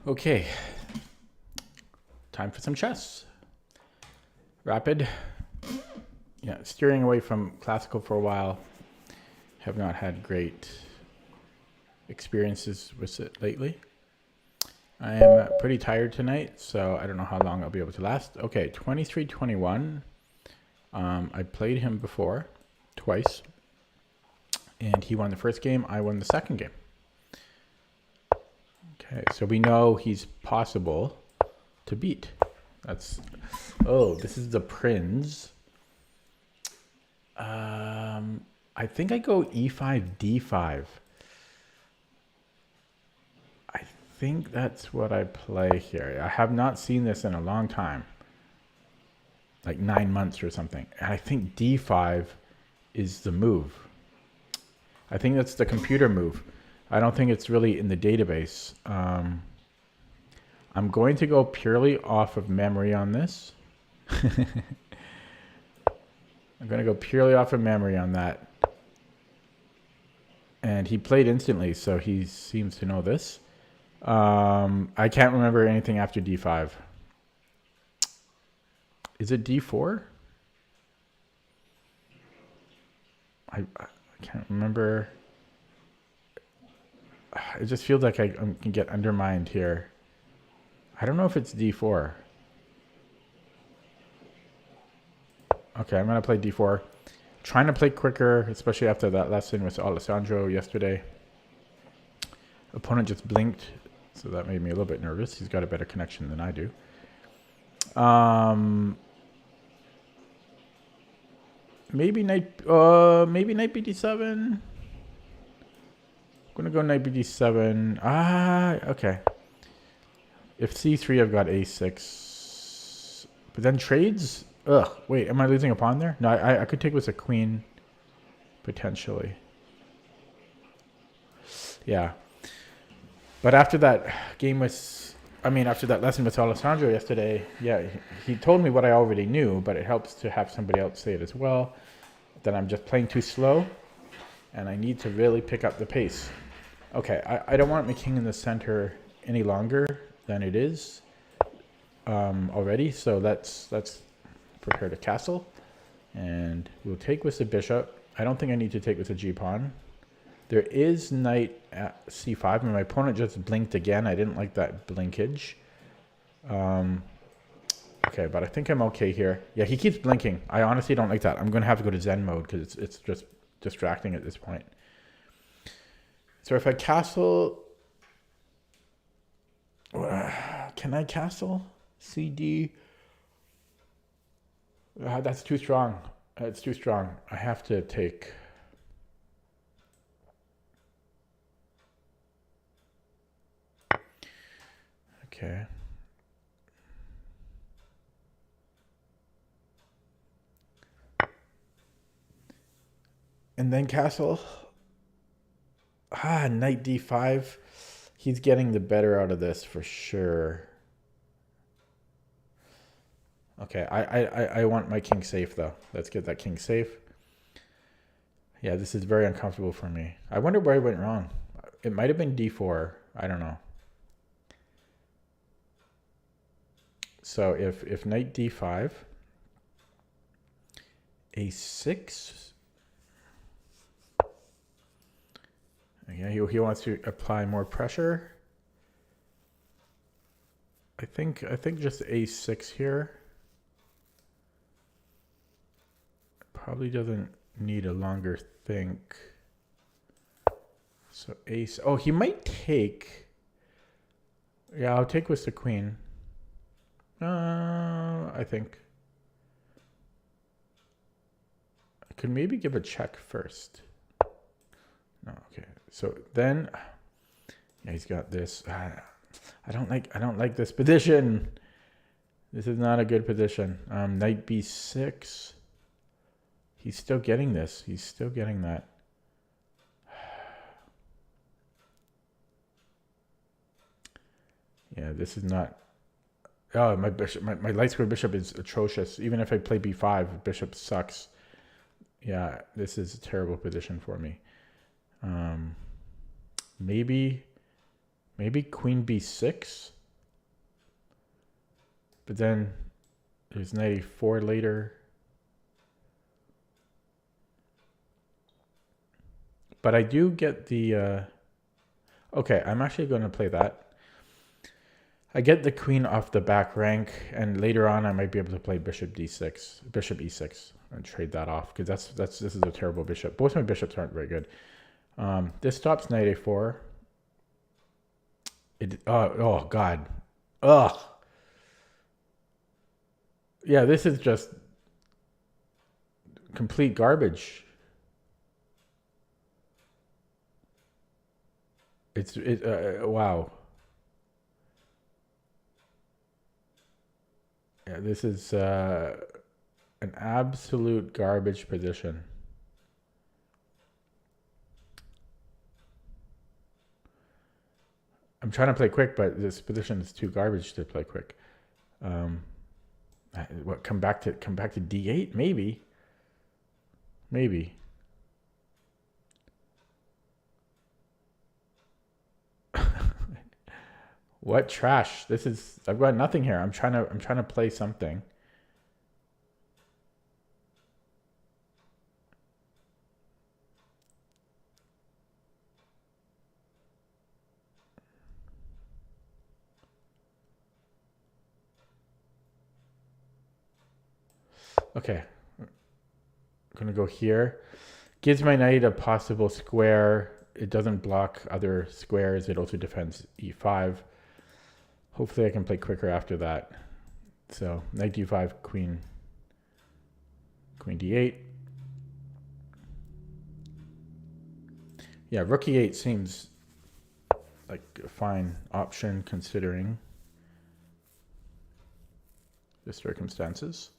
Okay, time for some chess. Rapid. Yeah, steering away from classical for a while. Have not had great experiences with it lately. I am pretty tired tonight, so I don't know how long I'll be able to last. Okay, 23-21. I played him before, twice. And he won the first game, I won the second game. Okay, so we know he's possible to beat. This is the Prince. I think I go e5, d5. I think that's what I play here. I have not seen this in a long time. Like 9 months or something. And I think d5 is the move. I think that's the computer move. I don't think it's really in the database. I'm going to go purely off of memory on this. I'm going to go purely off of memory on that. And he played instantly, so he seems to know this. I can't remember anything after d5. Is it d4? I can't remember. It just feels like I can get undermined here. I don't know if it's d4. Okay, I'm going to play d4. Trying to play quicker, especially after that lesson with Alessandro yesterday. Opponent just blinked, so that made me a little bit nervous. He's got a better connection than I do. Maybe knight bd7. I'm gonna go knight bd7. Okay. If c3, I've got a6. But then trades. Ugh. Wait, am I losing a pawn there? No, I could take with a queen potentially. Yeah. But after that after that lesson with Alessandro yesterday, yeah, he told me what I already knew, but it helps to have somebody else say it as well. That I'm just playing too slow, and I need to really pick up the pace. Okay, I don't want my king in the center any longer than it is already, so let's prepare to castle, and we'll take with the bishop. I don't think I need to take with the g-pawn. There is knight at c5, and my opponent just blinked again. I didn't like that blinkage. Okay, but I think I'm okay here. Yeah, he keeps blinking. I honestly don't like that. I'm going to have to go to Zen mode because it's just distracting at this point. So if I castle... Can I castle? CD? That's too strong. It's too strong. I have to take... Okay. And then castle. Knight d5. He's getting the better out of this for sure. Okay, I want my king safe though. Let's get that king safe. Yeah, this is very uncomfortable for me. I wonder where I went wrong. It might have been d4. I don't know. So if knight d5, a6. Yeah, he wants to apply more pressure. I think just a6 here. Probably doesn't need a longer think. So ace. Oh, he might take. Yeah, I'll take with the queen. I think. I could maybe give a check first. No, okay. So then, yeah, he's got this. I don't like this position. This is not a good position. Knight b6. He's still getting this. He's still getting that. Yeah, this is not. Oh, my bishop, my light square bishop is atrocious. Even if I play b5, bishop sucks. Yeah, this is a terrible position for me. Maybe queen b6. But then there's knight e4 later. But I do get the... okay, I'm actually going to play that. I get the queen off the back rank, and later on I might be able to play bishop d6, bishop e6, and trade that off, because this is a terrible bishop. Both my bishops aren't very good. This stops knight a4. Oh God. Ugh. Yeah, this is just complete garbage. Wow. Yeah, this is an absolute garbage position. I'm trying to play quick, but this position is too garbage to play quick. What, come back to d8? Maybe. What trash? This is... I've got nothing here. I'm trying to play something. Okay. I'm gonna go here. Gives my knight a possible square. It doesn't block other squares. It also defends e5. Hopefully I can play quicker after that. So knight d5, queen d8. Yeah, rook e8 seems like a fine option considering the circumstances.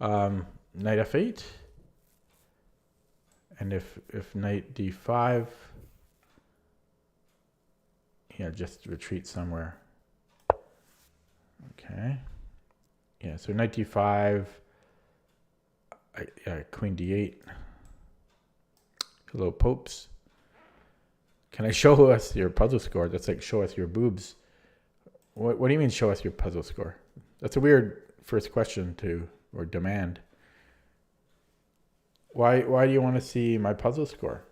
Knight f8. And if knight d5, yeah, just retreat somewhere. Okay. Yeah, so knight d5, queen d8. Hello, popes. Can I show us your puzzle score? That's like, show us your boobs. What do you mean, show us your puzzle score? That's a weird first question or demand. Why do you want to see my puzzle score?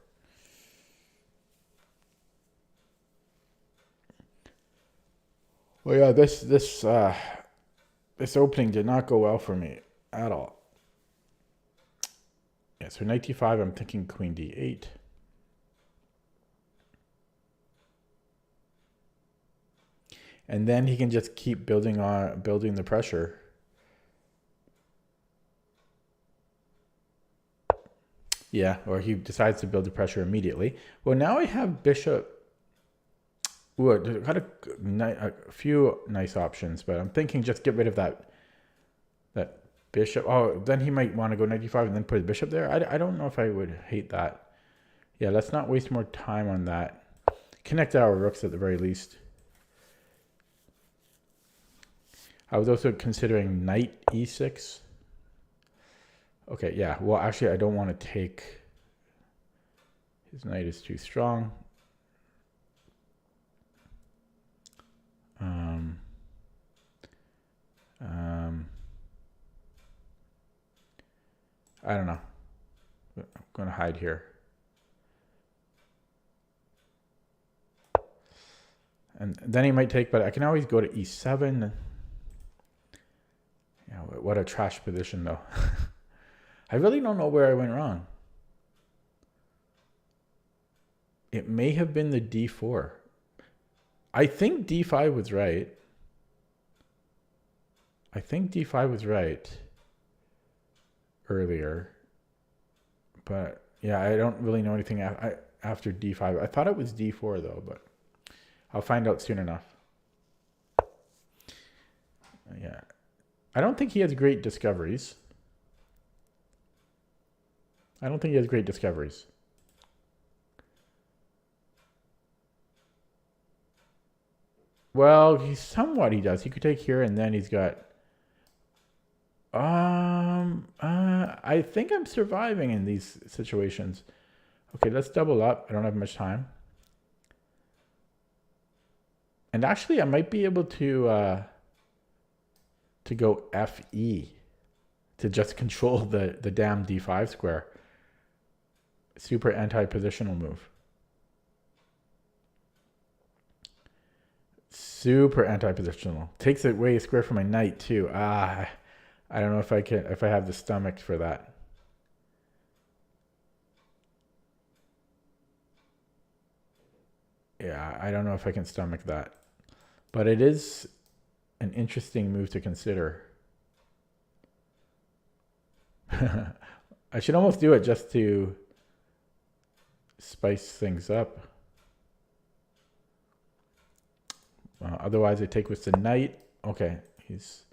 Well, yeah, this opening did not go well for me at all. Yeah, so knight d5, I'm thinking queen d8. And then he can just keep building the pressure. Yeah, or he decides to build the pressure immediately. Well, now I have bishop. Ooh, I got a few nice options, but I'm thinking just get rid of that bishop. Oh, then he might want to go knight d5 and then put his bishop there. I don't know if I would hate that. Yeah, let's not waste more time on that. Connect our rooks at the very least. I was also considering knight e6. Okay, yeah. Well, actually, I don't want to take... His knight is too strong. I don't know. I'm going to hide here. And then he might take, but I can always go to e7. Yeah, what a trash position, though. I really don't know where I went wrong. It may have been the d4. I think d5 was right. I think d5 was right earlier. But yeah, I don't really know anything after d5. I thought it was d4 though, but I'll find out soon enough. Yeah. I don't think he has great discoveries. Well, he does. He could take here and then he's got... I think I'm surviving in these situations. Okay, let's double up. I don't have much time. And actually, I might be able to to go FE to just control the damn D5 square. Super anti-positional move. Super anti-positional. Takes away a square from my knight too. I don't know if I have the stomach for that. Yeah, I don't know if I can stomach that. But it is an interesting move to consider. I should almost do it just to spice things up. Otherwise, I take with the knight. Okay, he's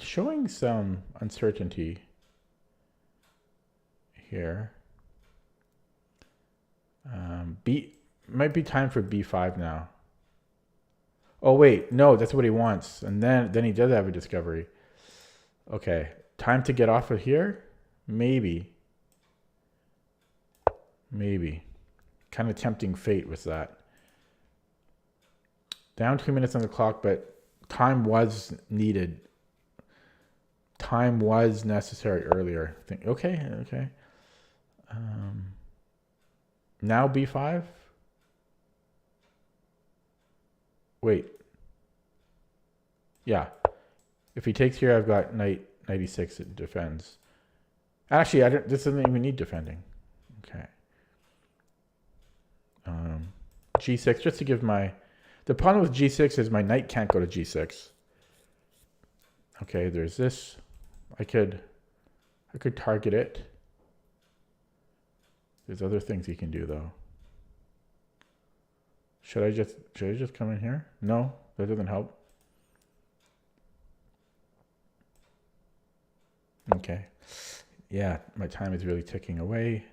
showing some uncertainty here. Might be time for b5 now. Oh wait, no, that's what he wants, and then he does have a discovery. Okay, time to get off of here. Maybe. Kind of tempting fate with that. Down 2 minutes on the clock, but time was needed. Time was necessary earlier. Okay. Now b5. Wait. Yeah. If he takes here, I've got knight 96. It defends. Actually, this doesn't even need defending. Okay. G6, just to give my... The problem with G6 is my knight can't go to G6. Okay, there's this. I could target it. There's other things he can do though. Should I just come in here? No, that doesn't help. Okay. Yeah, my time is really ticking away.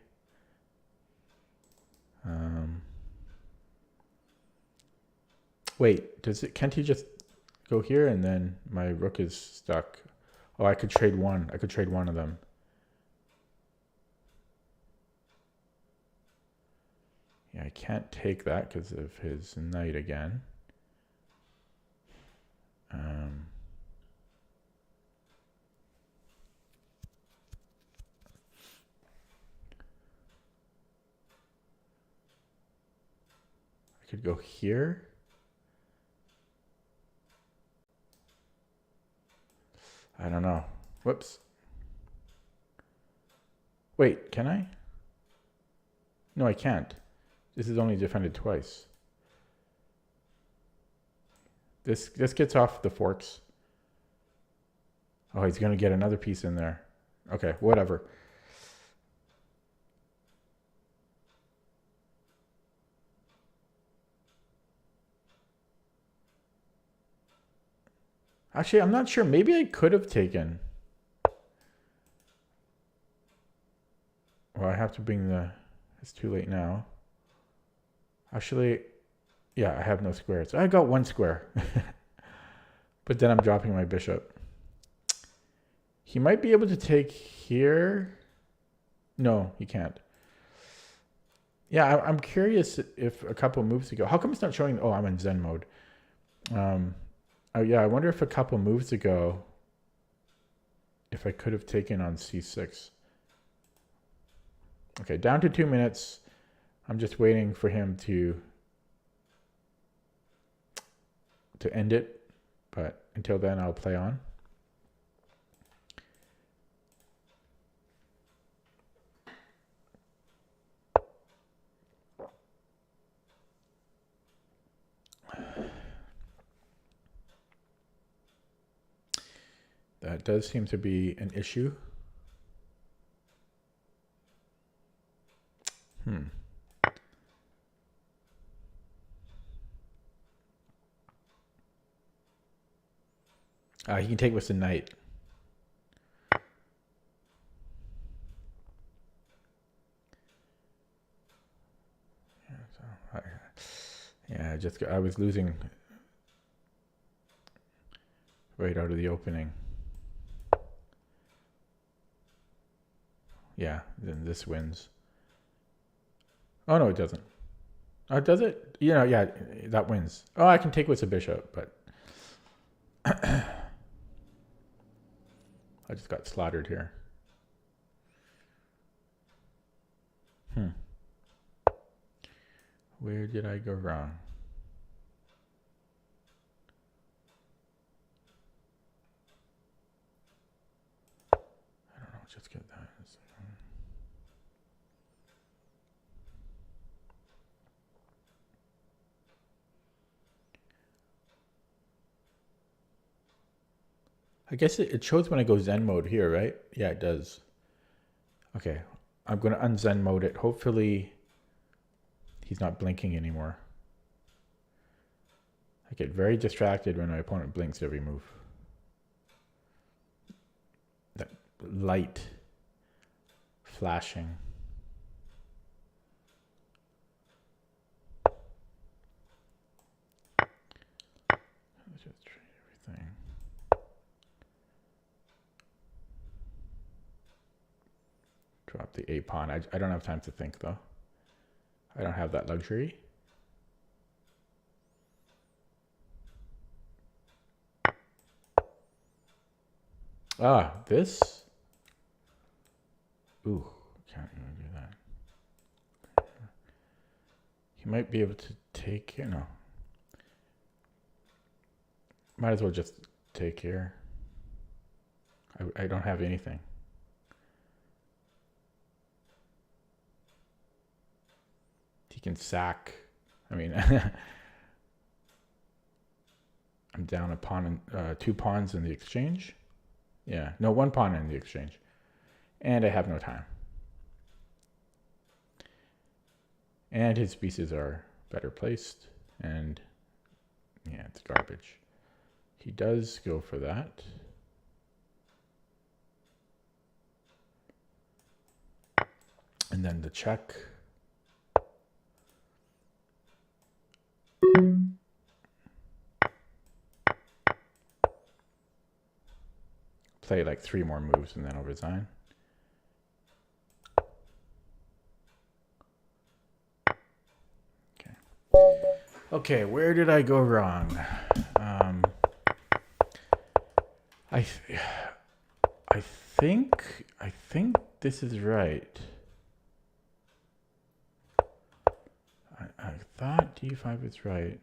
Wait, can't he just go here and then my rook is stuck? Oh, I could trade one. I could trade one of them. Yeah, I can't take that because of his knight again. I could go here. I don't know. Whoops. Wait, can I? No, I can't. This is only defended twice. This gets off the forks. Oh, he's going to get another piece in there. Okay, whatever. Actually, I'm not sure. Maybe I could have taken. Well, I have to bring the... It's too late now. Actually, yeah, I have no squares. I got one square. But then I'm dropping my bishop. He might be able to take here. No, he can't. Yeah, I'm curious if a couple moves ago... How come it's not showing... Oh, I'm in Zen mode. Yeah, I wonder if a couple moves ago, if I could have taken on c6. Okay, down to 2 minutes. I'm just waiting for him to end it. But until then, I'll play on. That does seem to be an issue. He can take with the knight. Yeah, I was losing right out of the opening. Yeah, then this wins. Oh, no, it doesn't. Oh, does it? Yeah, that wins. Oh, I can take with the bishop, but... I just got slaughtered here. Where did I go wrong? I don't know, just get that. I guess it shows when I go Zen mode here, right? Yeah, it does. Okay, I'm going to unzen mode it. Hopefully he's not blinking anymore. I get very distracted when my opponent blinks every move. That light flashing. Let's just trade everything. Drop the A pawn. I don't have time to think though. I don't have that luxury. Ah, this? Ooh, can't even do that. He might be able to take here. No. Might as well just take here. I don't have anything. He can sack. I mean, I'm down a pawn and 2 pawns in the exchange. Yeah, no, 1 pawn in the exchange. And I have no time. And his pieces are better placed. And yeah, it's garbage. He does go for that. And then the check. Play like 3 more moves and then I'll resign. Okay, where did I go wrong? I think this is right. I thought D5 was right.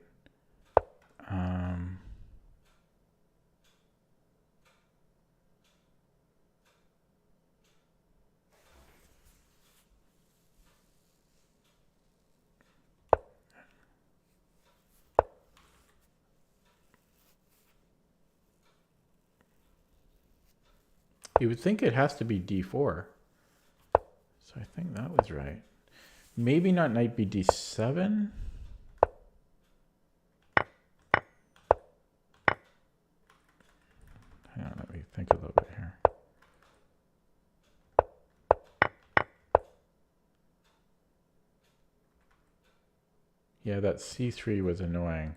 You would think it has to be D4. So I think that was right. Maybe not knight b d7. Hang on, let me think a little bit here. Yeah, that c3 was annoying.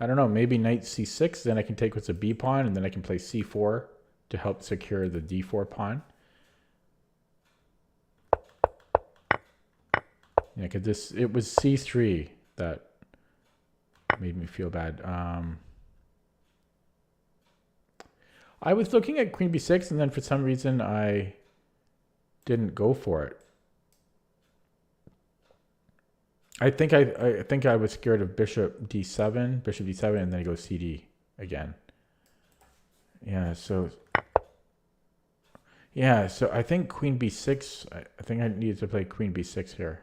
I don't know, maybe knight c6, then I can take what's a b pawn, and then I can play c4 to help secure the d4 pawn. Yeah, because it was c3 that made me feel bad. I was looking at queen b6, and then for some reason I didn't go for it. I think I was scared of bishop d7, and then he goes cd again. Yeah, so I think queen b6. I think I needed to play queen b6 here.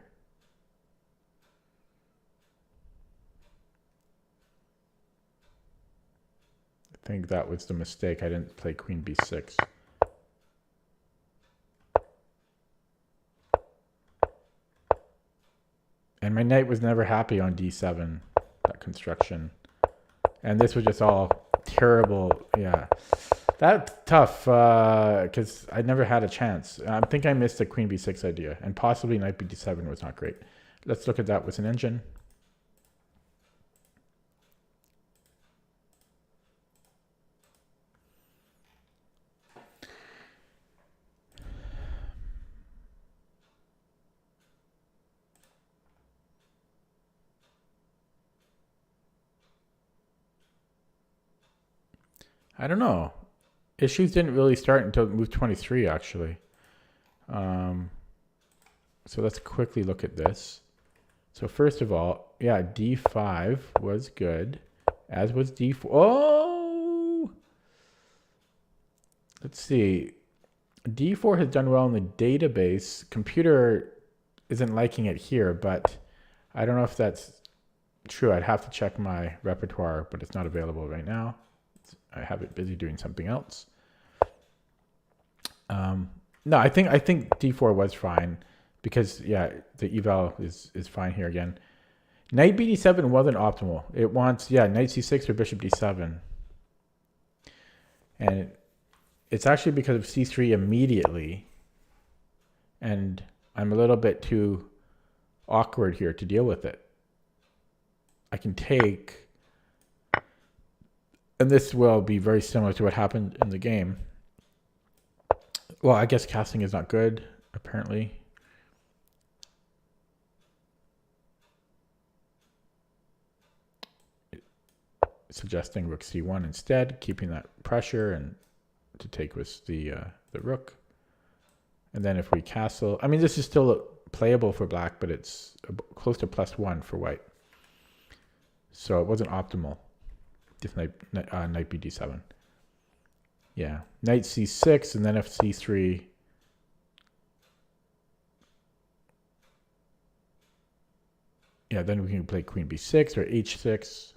I think that was the mistake. I didn't play queen b6. And my knight was never happy on d7, that construction. And this was just all terrible. Yeah, that's tough because I never had a chance. I think I missed the queen b6 idea, and possibly knight b d7 was not great. Let's look at that with an engine. I don't know. Issues didn't really start until move 23, actually. So let's quickly look at this. So first of all, yeah, D5 was good, as was D4. Oh! Let's see. D4 has done well in the database. Computer isn't liking it here, but I don't know if that's true. I'd have to check my repertoire, but it's not available right now. I have it busy doing something else. No, I think D4 was fine because yeah, the eval is fine here again. Knight BD7 wasn't optimal. It wants knight C6 or bishop D7, and it's actually because of C3 immediately, and I'm a little bit too awkward here to deal with it. I can take, and this will be very similar to what happened in the game. Well, I guess casting is not good, apparently. Suggesting rook c1 instead, keeping that pressure, and to take with the rook. And then if we castle, I mean, this is still playable for black, but it's close to +1 for white. So it wasn't optimal, this knight bd7. Yeah, knight c6, and then if c3. Yeah, then we can play queen b6 or h6.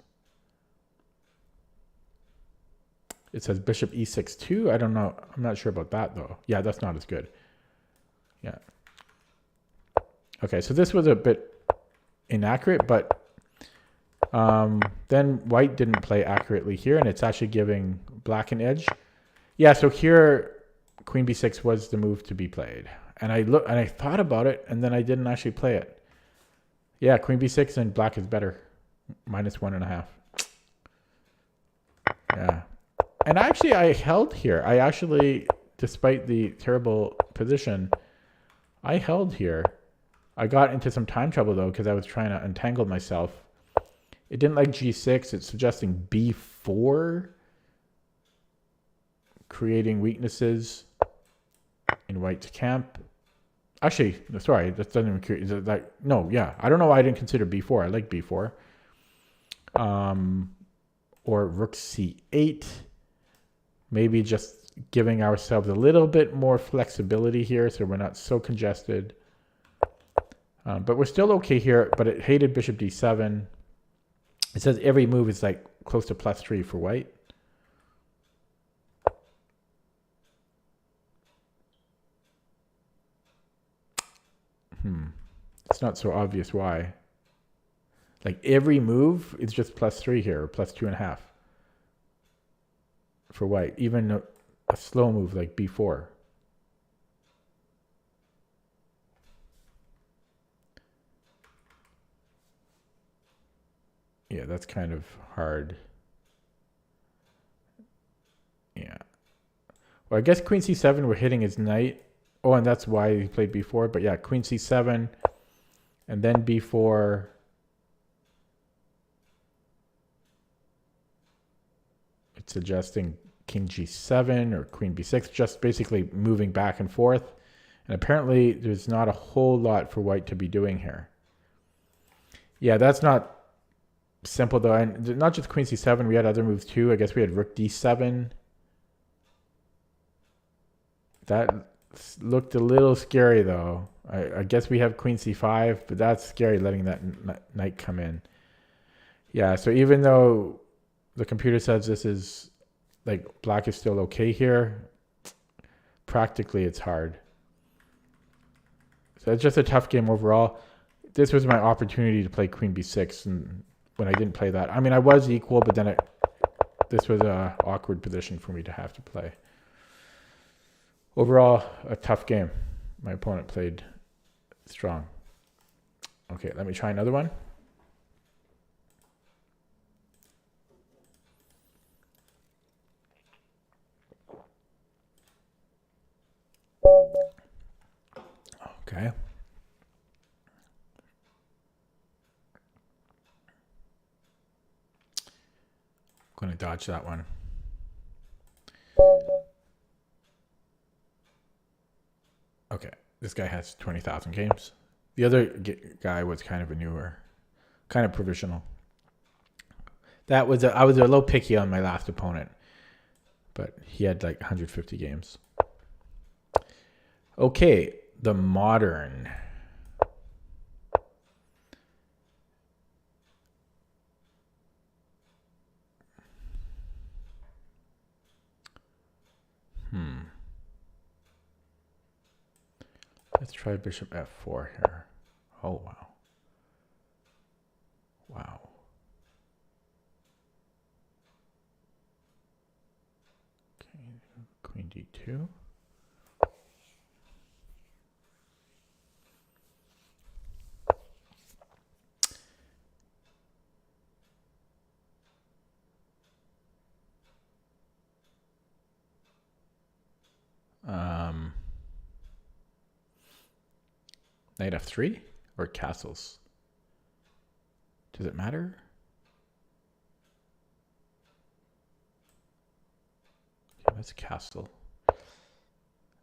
It says bishop e6 too. I don't know. I'm not sure about that though. Yeah, that's not as good. Yeah. Okay, so this was a bit inaccurate, but then white didn't play accurately here, and it's actually giving black an edge. Yeah, so here queen b6 was the move to be played, and I thought about it, and then I didn't actually play it. Yeah, queen b6 and black is better, -1.5. Yeah, and actually I held here. I actually, despite the terrible position, I held here. I got into some time trouble though because I was trying to untangle myself. It didn't like g6. It's suggesting b4, creating weaknesses in white's camp. Actually, sorry, that doesn't even create. No, yeah, I don't know why I didn't consider b4. I like b4. Or rook c8. Maybe just giving ourselves a little bit more flexibility here so we're not so congested. But we're still okay here, but it hated bishop d7. It says every move is like close to +3 for white. It's not so obvious why. Like every move is just +3 here, or +2.5 for white. Even a slow move like b4. Yeah, that's kind of hard. Yeah. Well, I guess queen c7, we're hitting his knight. Oh, and that's why he played b4. But yeah, queen c7, and then b4. It's suggesting king g7 or queen b6, just basically moving back and forth. And apparently there's not a whole lot for white to be doing here. Yeah, that's not simple though. And not just queen c7, we had other moves too. I guess we had rook d7. That looked a little scary though. I guess we have queen c5, but that's scary letting that knight come in. Yeah, so even though the computer says this is like black is still okay here, practically it's hard. So it's just a tough game overall. This was my opportunity to play queen b6, and when I didn't play that, I mean I was equal, but then this was an awkward position for me to have to play. Overall, a tough game. My opponent played strong. Okay, let me try another one. Okay. I'm going to dodge that one. Okay, this guy has 20,000 games. The other guy was kind of a newer, kind of provisional. I was a little picky on my last opponent, but he had like 150 games. Okay, the modern. Let's try bishop f4 here. Oh, wow. Wow. Okay, queen d2. Knight f3 or castles? Does it matter? Okay, let's castle.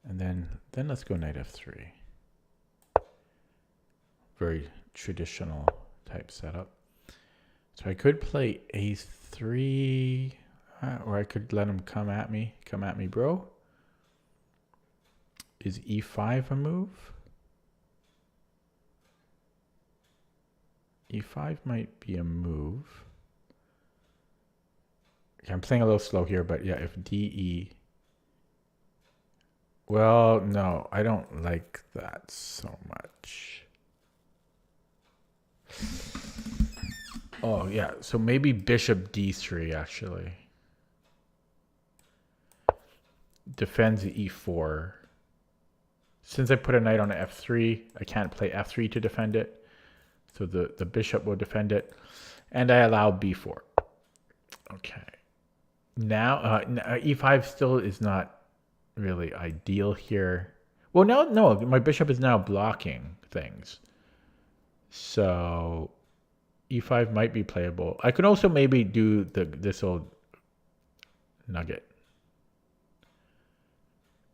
And then let's go knight f3. Very traditional type setup. So I could play a3, or I could let him come at me. Come at me, bro. Is e5 a move? E5 might be a move. Okay, I'm playing a little slow here, but yeah, if DE. Well, no, I don't like that so much. Oh, yeah, so maybe bishop D3, actually. Defends E4. Since I put a knight on F3, I can't play F3 to defend it. So the bishop will defend it. And I allow B4. Okay. Now, E5 still is not really ideal here. Well, now, no, my bishop is now blocking things. So E5 might be playable. I could also maybe do this old nugget.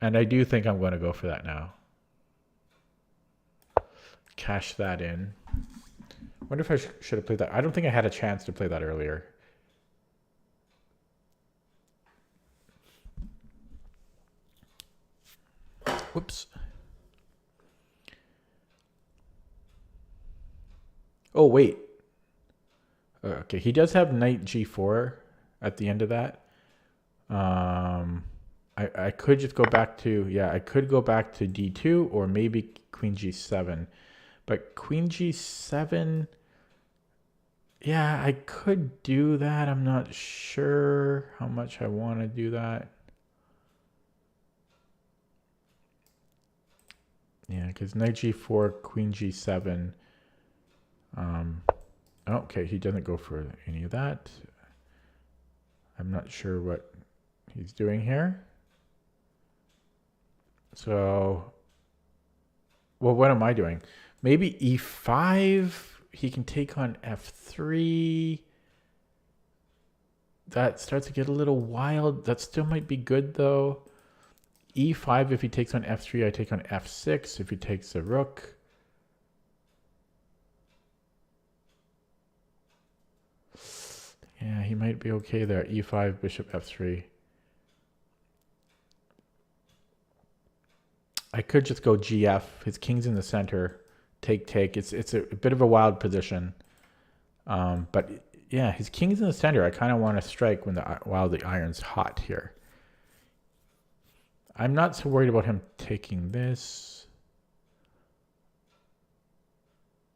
And I do think I'm going to go for that now. Cash that in. Wonder if I should have played that. I don't think I had a chance to play that earlier. Whoops. Oh, wait. Okay, he does have knight g4 at the end of that. I could just go back to, yeah, I could go back to d2 or maybe queen g7. But queen g7, yeah, I could do that. I'm not sure how much I want to do that. Yeah, because knight g4, queen g7. Okay, he doesn't go for any of that. I'm not sure what he's doing here. So, well, what am I doing? Maybe e5. He can take on f3. That starts to get a little wild. That still might be good, though. e5, if he takes on f3, I take on f6. If he takes a rook. Yeah, he might be okay there. e5, bishop f3. I could just go gf. His king's in the center. Take. It's a bit of a wild position. But yeah, his king's in the center. I kind of want to strike while the iron's hot here. I'm not so worried about him taking this.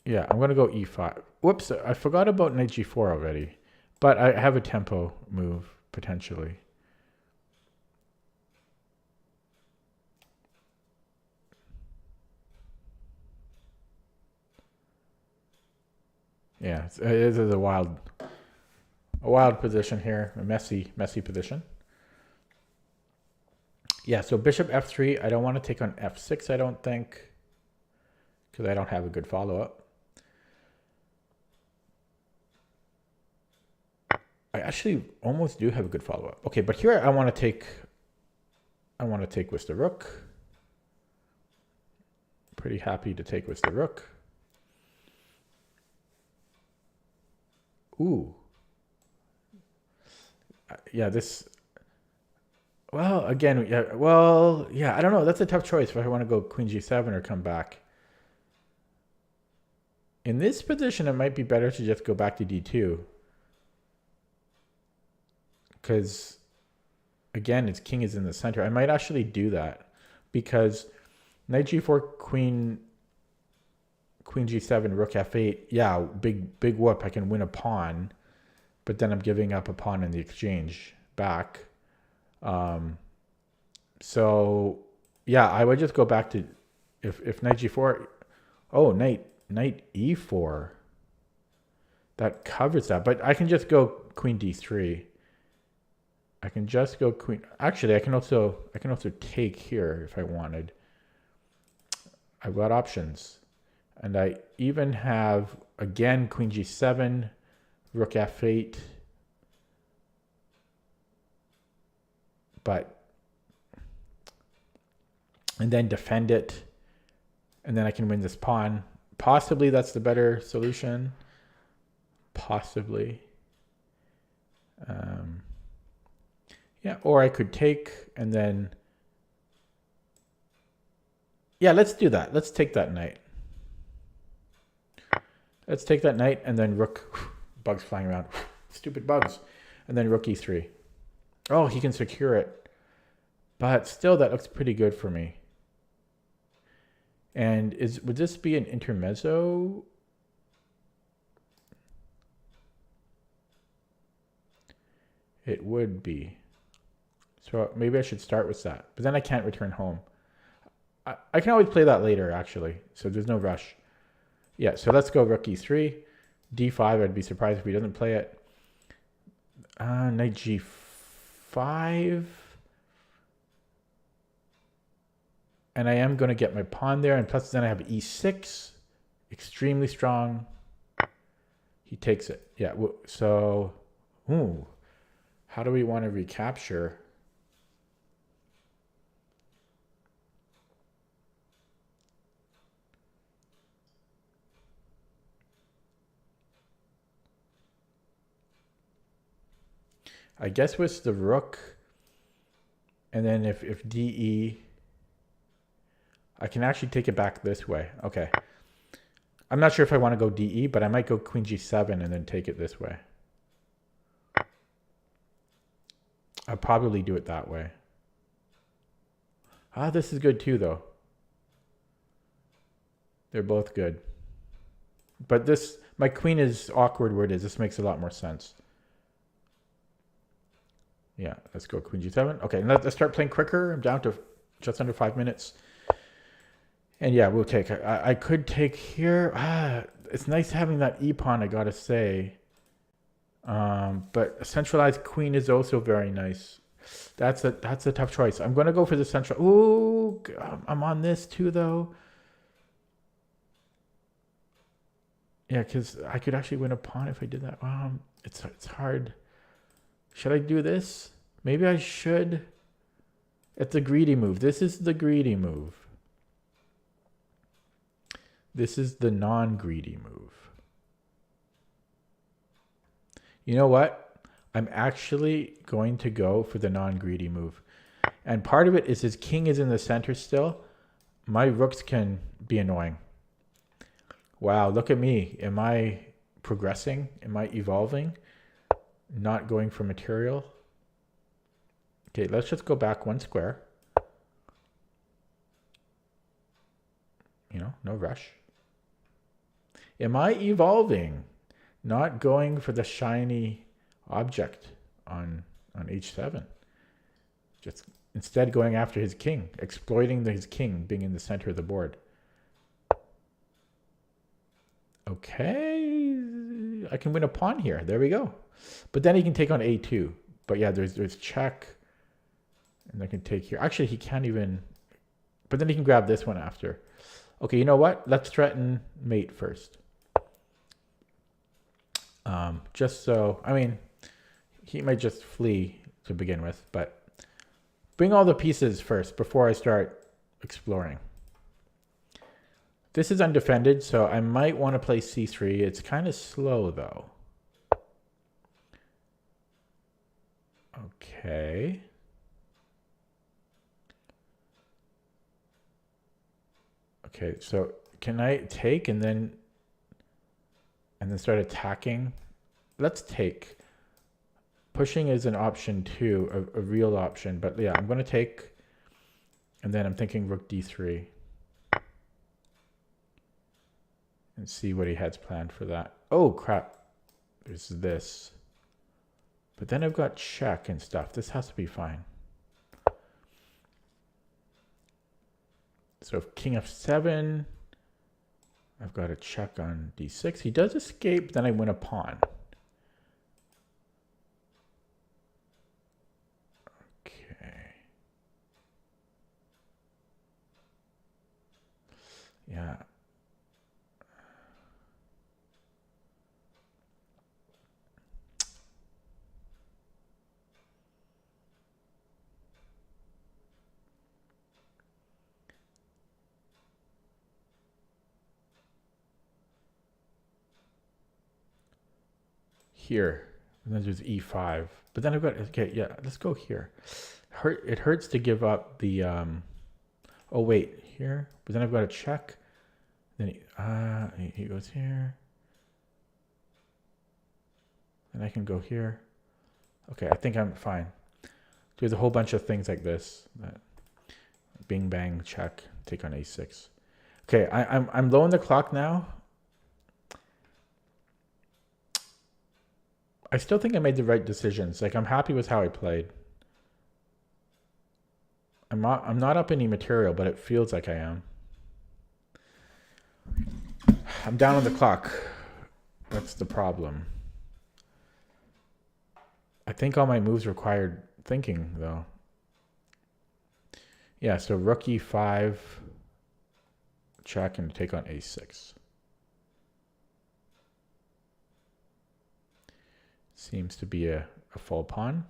Yeah, I'm going to go e5. Whoops, I forgot about knight g4 already. But I have a tempo move, potentially. Yeah, it is a wild position here, a messy position. Yeah, so bishop f3, I don't want to take on f6, I don't think, because I don't have a good follow-up. I actually almost do have a good follow-up. Okay, but here I want to take with the rook. pretty happy to take with the rook. Ooh. Yeah, this... Well, again, yeah, well, yeah, I don't know. That's a tough choice if I want to go queen g7 or come back. In this position, it might be better to just go back to d2. Because, again, its king is in the center. I might actually do that. Because knight g4, queen g7, rook f8. Yeah, big whoop. I can win a pawn. But then I'm giving up a pawn in the exchange back. So yeah, I would just go back to if knight g4. Oh, knight e4. That covers that. But I can just go queen d3. I can just go queen. Actually, I can also take here if I wanted. I've got options. And I even have, again, queen g7, rook f8. And then defend it. And then I can win this pawn. Possibly that's the better solution. Possibly. Yeah, or I could take and then... Yeah, let's do that. Let's take that knight. Let's take that knight and then rook. Bugs flying around. Stupid bugs. And then rook e3. Oh, he can secure it. But still, that looks pretty good for me. And would this be an intermezzo? It would be. So maybe I should start with that. But then I can't return home. I can always play that later, actually. So there's no rush. Yeah, so let's go rook e3. d5, I'd be surprised if he doesn't play it. Knight g5. And I am going to get my pawn there. And plus then I have e6. Extremely strong. He takes it. Yeah, so... Ooh. How do we want to recapture? I guess with the rook, and then if DE, I can actually take it back this way. Okay. I'm not sure if I want to go DE, but I might go queen G7 and then take it this way. I'll probably do it that way. This is good too, though. They're both good. But this, my queen is awkward where it is. This makes a lot more sense. Yeah, let's go queen g7. Okay, let's start playing quicker. I'm down to just under 5 minutes. And yeah, we'll take. I could take here. It's nice having that e-pawn, I gotta say. But a centralized queen is also very nice. That's a tough choice. I'm gonna go for the central. Ooh, I'm on this too, though. Yeah, because I could actually win a pawn if I did that. It's hard. Should I do this? Maybe I should. It's a greedy move. This is the greedy move. This is the non-greedy move. You know what? I'm actually going to go for the non-greedy move. And part of it is his king is in the center still. My rooks can be annoying. Wow, look at me. Am I progressing? Am I evolving? Not going for material. Okay, let's just go back one square. You know, no rush. Am I evolving? Not going for the shiny object on h7. Just instead going after his king, exploiting his king being in the center of the board. Okay, I can win a pawn here. There we go. But then he can take on a2. But yeah, there's check. And I can take here. Actually, he can't even... But then he can grab this one after. Okay, you know what? Let's threaten mate first. Just so... I mean, he might just flee to begin with. But bring all the pieces first before I start exploring. This is undefended, so I might want to play c3. It's kind of slow, though. Okay. Okay, so can I take and then start attacking? Let's take. Pushing is an option too, a real option. But yeah, I'm going to take, and then I'm thinking rook d3. And see what he has planned for that. Oh, crap. There's this. But then I've got check and stuff. This has to be fine. So if king f7, I've got a check on d6. He does escape, then I win a pawn. Okay. Yeah. Here, and then there's e5. But then I've got, okay, yeah, let's go here. It hurts to give up the, oh wait, here, but then I've got a check. Then he goes here. Then I can go here. Okay, I think I'm fine. There's a whole bunch of things like this. Bing bang check, take on a6. Okay, I'm low on the clock now. I still think I made the right decisions. Like, I'm happy with how I played. I'm not up any material, but it feels like I am. I'm down on the clock. That's the problem. I think all my moves required thinking, though. Yeah, so rook e5, check, and take on a6. Seems to be a full pawn.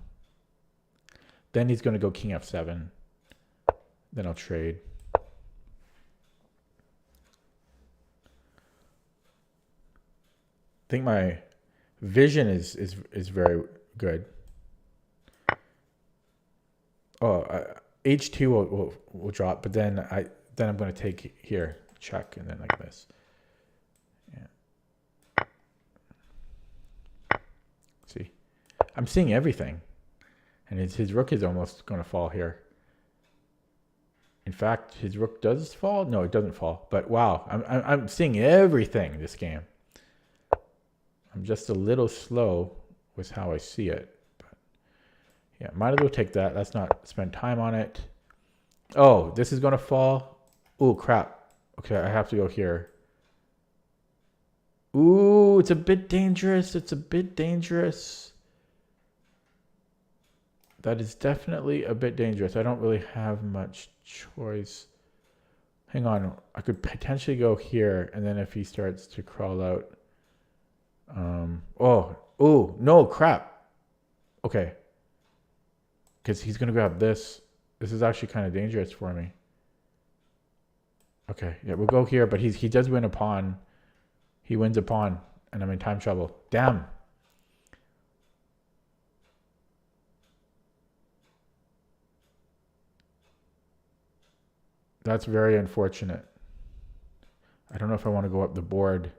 Then he's going to go king f7. Then I'll trade. I think my vision is very good. Oh, h2 will drop, but then I'm going to take here, check, and then like this. Yeah. See, I'm seeing everything, and his rook is almost going to fall here. In fact, his rook does fall. No, it doesn't fall. But wow, I'm seeing everything this game. I'm just a little slow with how I see it. But yeah, might as well take that. Let's not spend time on it. Oh, this is going to fall. Oh, crap. Okay, I have to go here. Ooh, it's a bit dangerous. It's a bit dangerous. That is definitely a bit dangerous. I don't really have much choice. Hang on. I could potentially go here, and then if he starts to crawl out. Oh, no, crap. Okay. Because he's going to grab this. This is actually kind of dangerous for me. Okay, yeah, we'll go here, but he does win a pawn. He wins a pawn, and I'm in time trouble. Damn. That's very unfortunate. I don't know if I want to go up the board.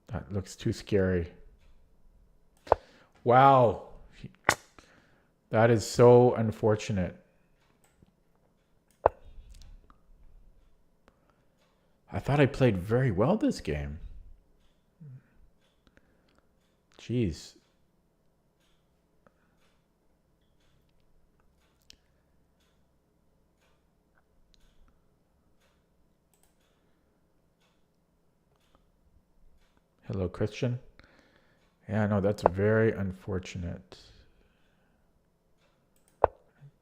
That looks too scary. Wow. That is so unfortunate. I thought I played very well this game. Jeez. Hello, Christian. Yeah, no, that's very unfortunate.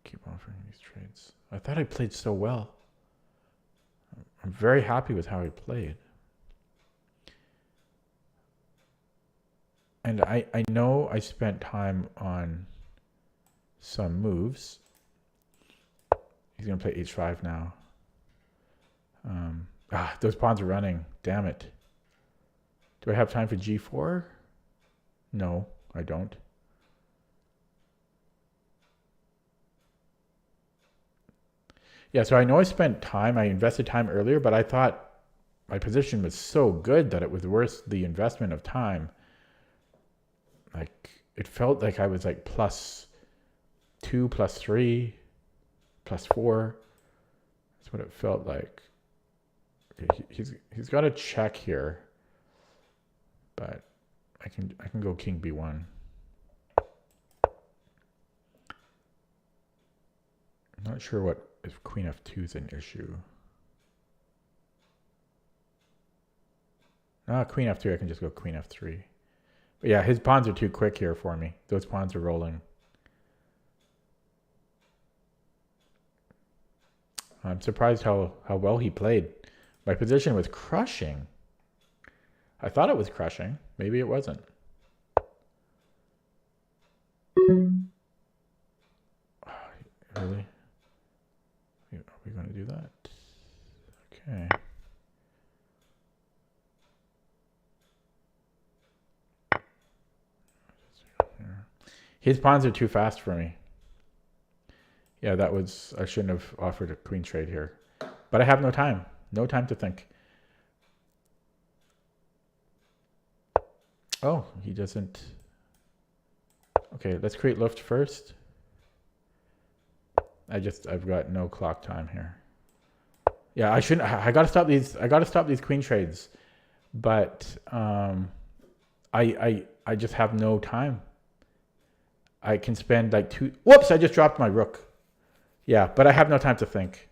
Keep offering these trades. I thought I played so well. I'm very happy with how I played. And I know I spent time on some moves. He's going to play h5 now. Those pawns are running. Damn it. Do I have time for g4? No, I don't. Yeah, so I know I spent time, I invested time earlier, but I thought my position was so good that it was worth the investment of time. Like, it felt like I was like +2, +3, +4. That's what it felt like. Okay, he's got a check here, but I can go king b1. I'm not sure what if queen f2 is an issue. Queen f3, I can just go queen f3. But yeah, his pawns are too quick here for me. Those pawns are rolling. I'm surprised how well he played. My position was crushing. I thought it was crushing. Maybe it wasn't. Really? Are we going to do that? Okay. His pawns are too fast for me. Yeah, that was... I shouldn't have offered a queen trade here. But I have no time. No time to think. Oh, he doesn't... Okay, let's create Luft first. I've got no clock time here. Yeah, I gotta stop these queen trades. But I just have no time. I can spend like whoops, I just dropped my rook. Yeah, but I have no time to think.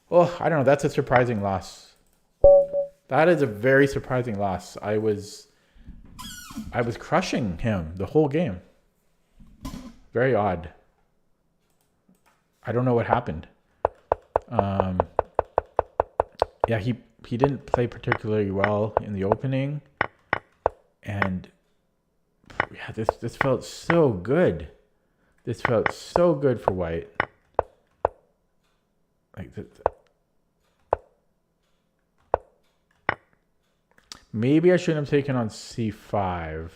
Oh, I don't know, that's a surprising loss. That is a very surprising loss. I was crushing him the whole game. Very odd. I don't know what happened. Yeah, he didn't play particularly well in the opening, and yeah, this felt so good. This felt so good for white. Like maybe I shouldn't have taken on c5.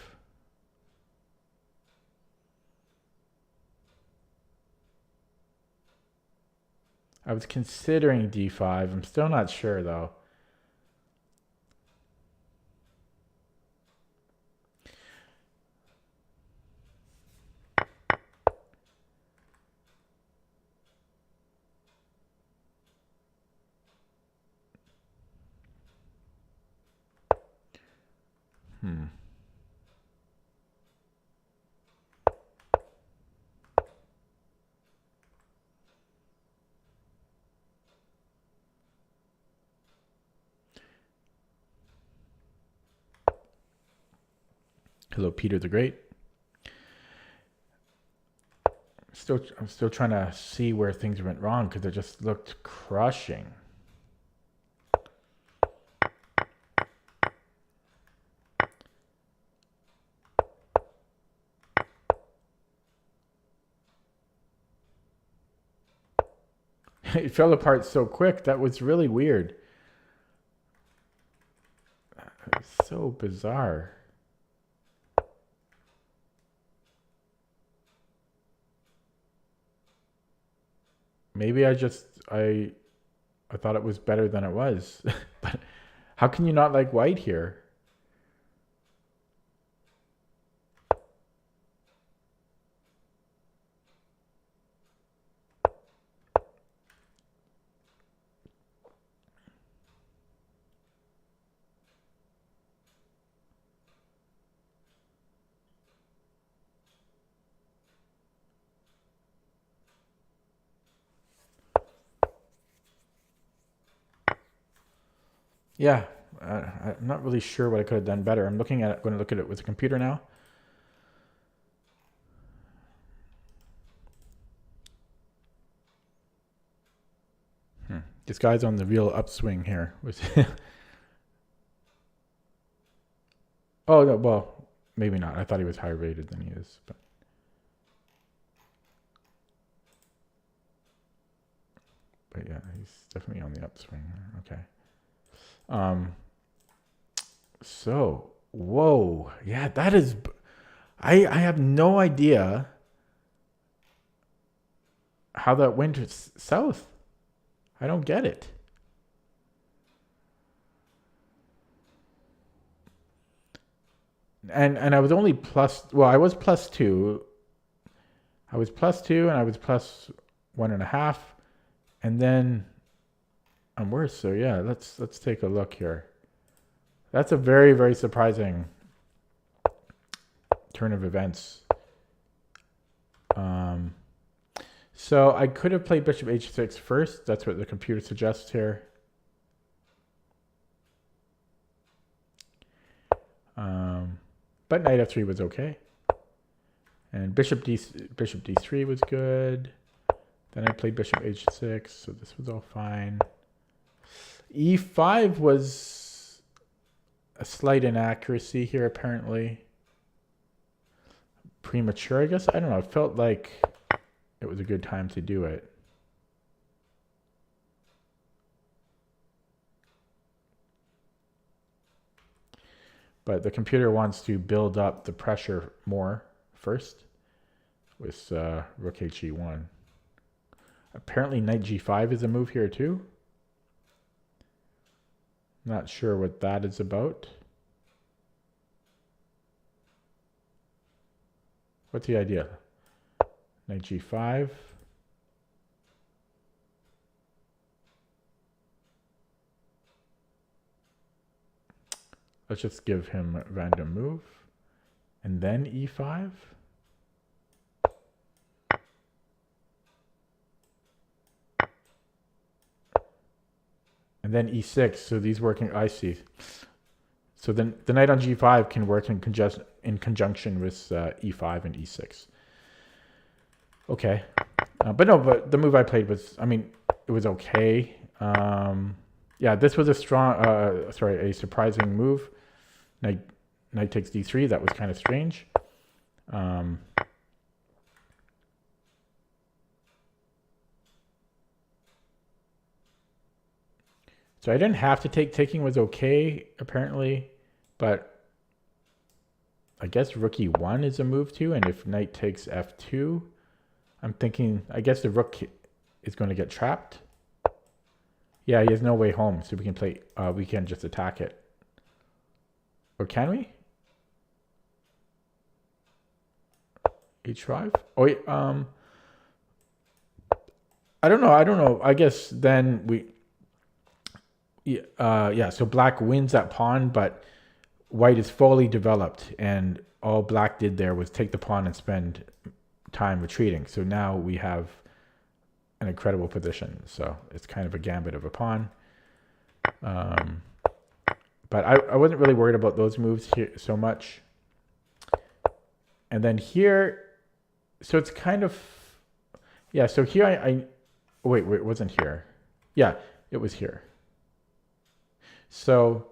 I was considering d5. I'm still not sure though. Hello, Peter the Great. I'm still trying to see where things went wrong because it just looked crushing. It fell apart so quick. That was really weird. That was so bizarre. Maybe I thought it was better than it was. But how can you not like white here? Yeah, I'm not really sure what I could have done better. I'm going to look at it with a computer now. This guy's on the real upswing here. Oh, no, well, maybe not. I thought he was higher rated than he is. But but yeah, he's definitely on the upswing. Okay. So, whoa. Yeah, that is. I have no idea how that went south. I don't get it. And I was only plus. Well, I was plus two. I was plus two, and I was plus 1.5, and then I'm worse. So yeah, let's take a look here. That's a very, very surprising turn of events. So I could have played bishop h6 first. That's what the computer suggests here. But knight f3 was okay. And bishop d3 was good. Then I played bishop h6, so this was all fine. e5 was a slight inaccuracy here, apparently. Premature, I guess. I don't know. It felt like it was a good time to do it. But the computer wants to build up the pressure more first with rook he1. Apparently knight g5 is a move here too. Not sure what that is about. What's the idea? Knight g5. Let's just give him a random move. And then e5. And then e6. So these working, I see. So then the knight on g5 can work in conjunction with e5 and e6. Okay. But the move I played was, I mean, it was okay. Yeah, this was a surprising move. Knight takes d3. That was kind of strange. So I didn't have to take. Taking was okay, apparently. But I guess rook e1 is a move too. And if knight takes f2, I'm thinking, I guess the rook is going to get trapped. Yeah, he has no way home, so we can play. We can just attack it. Or can we? h5. Oh, wait, I don't know. I guess then we. Yeah. So black wins that pawn, but white is fully developed, and all black did there was take the pawn and spend time retreating. So now we have an incredible position. So it's kind of a gambit of a pawn. But I wasn't really worried about those moves here so much. And then here, so it's kind of, yeah, so here wait, it wasn't here. Yeah, it was here. So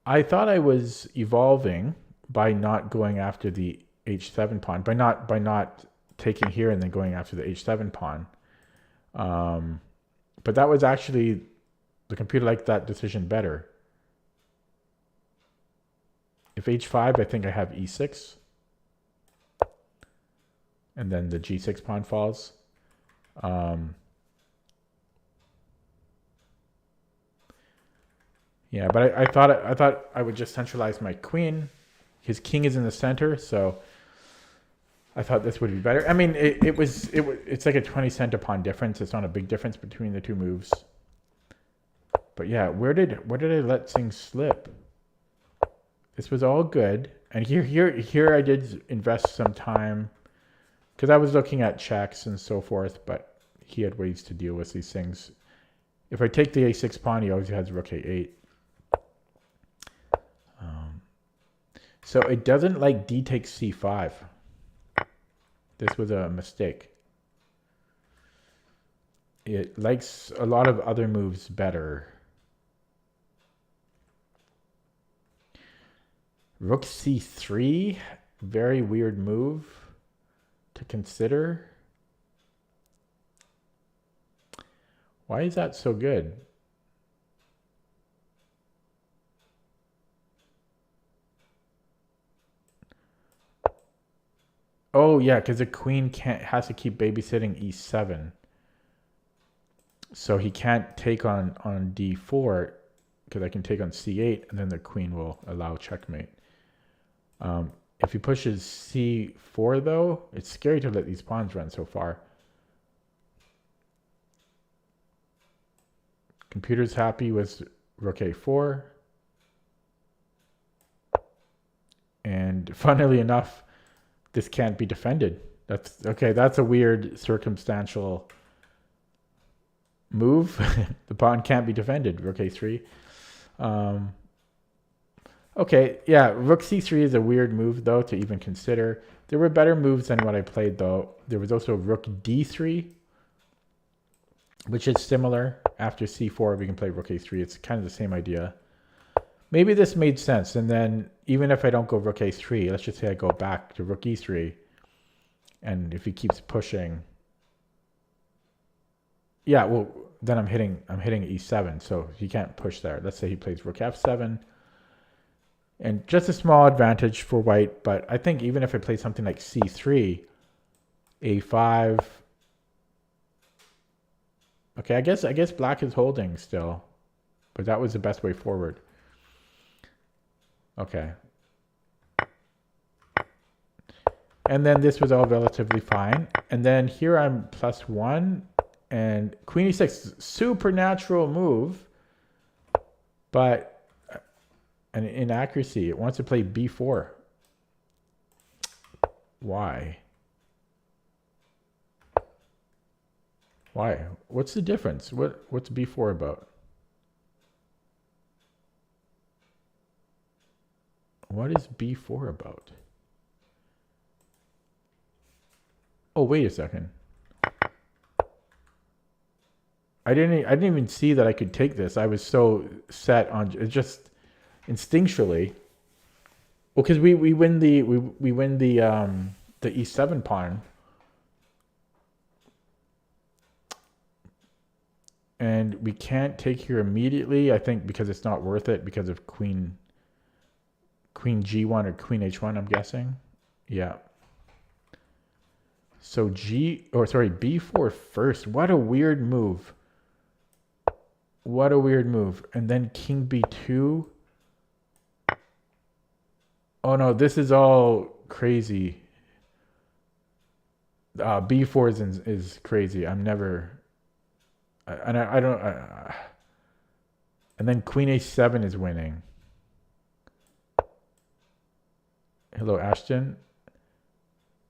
I thought I was evolving by not going after the h7 pawn, by not taking here and then going after the h7 pawn. But that was actually, the computer liked that decision better. If h5, I think I have e6. And then the g6 pawn falls. Yeah, but I thought I would just centralize my queen. His king is in the center, so I thought this would be better. I mean, it's like a 20 pawn difference. It's not a big difference between the two moves. But yeah, where did I let things slip? This was all good, and here I did invest some time because I was looking at checks and so forth. But he had ways to deal with these things. If I take the a6 pawn, he always has rook a8. So it doesn't like d takes c5. This was a mistake. It likes a lot of other moves better. Rook c3, very weird move to consider. Why is that so good? Oh yeah, because the queen has to keep babysitting e7, so he can't take on d4 because I can take on c8, and then the queen will allow checkmate. If he pushes c4 though, it's scary to let these pawns run so far. Computer's happy with rook a4, and funnily enough, this can't be defended. That's okay. That's a weird circumstantial move. The pawn can't be defended. Rook a3. Okay, yeah, rook c3 is a weird move though to even consider. There were better moves than what I played though. There was also rook d3, which is similar. After c4, we can play rook a3. It's kind of the same idea. Maybe this made sense. And then even if I don't go rook a3, let's just say I go back to rook e3. And if he keeps pushing, yeah, well, then I'm hitting e7, so he can't push there. Let's say he plays rook f7. And just a small advantage for white, but I think even if I play something like c3, a5. Okay, I guess black is holding still, but that was the best way forward. Okay. And then this was all relatively fine. And then here I'm +1, and queen e6, supernatural move, but an inaccuracy. It wants to play b4. Why? Why? What's the difference? What's b4 about? What is b4 about? Oh, wait a second. I didn't even see that I could take this. I was so set on it, just instinctually. Well, because we win the e7 pawn. And we can't take here immediately, I think, because it's not worth it because of queen g1 or queen h1, I'm guessing. Yeah. So b4 first. What a weird move. What a weird move. And then king b2. Oh no, this is all crazy. b4 is crazy. I'm never... And I don't... and then queen a7 is winning. Hello, Ashton.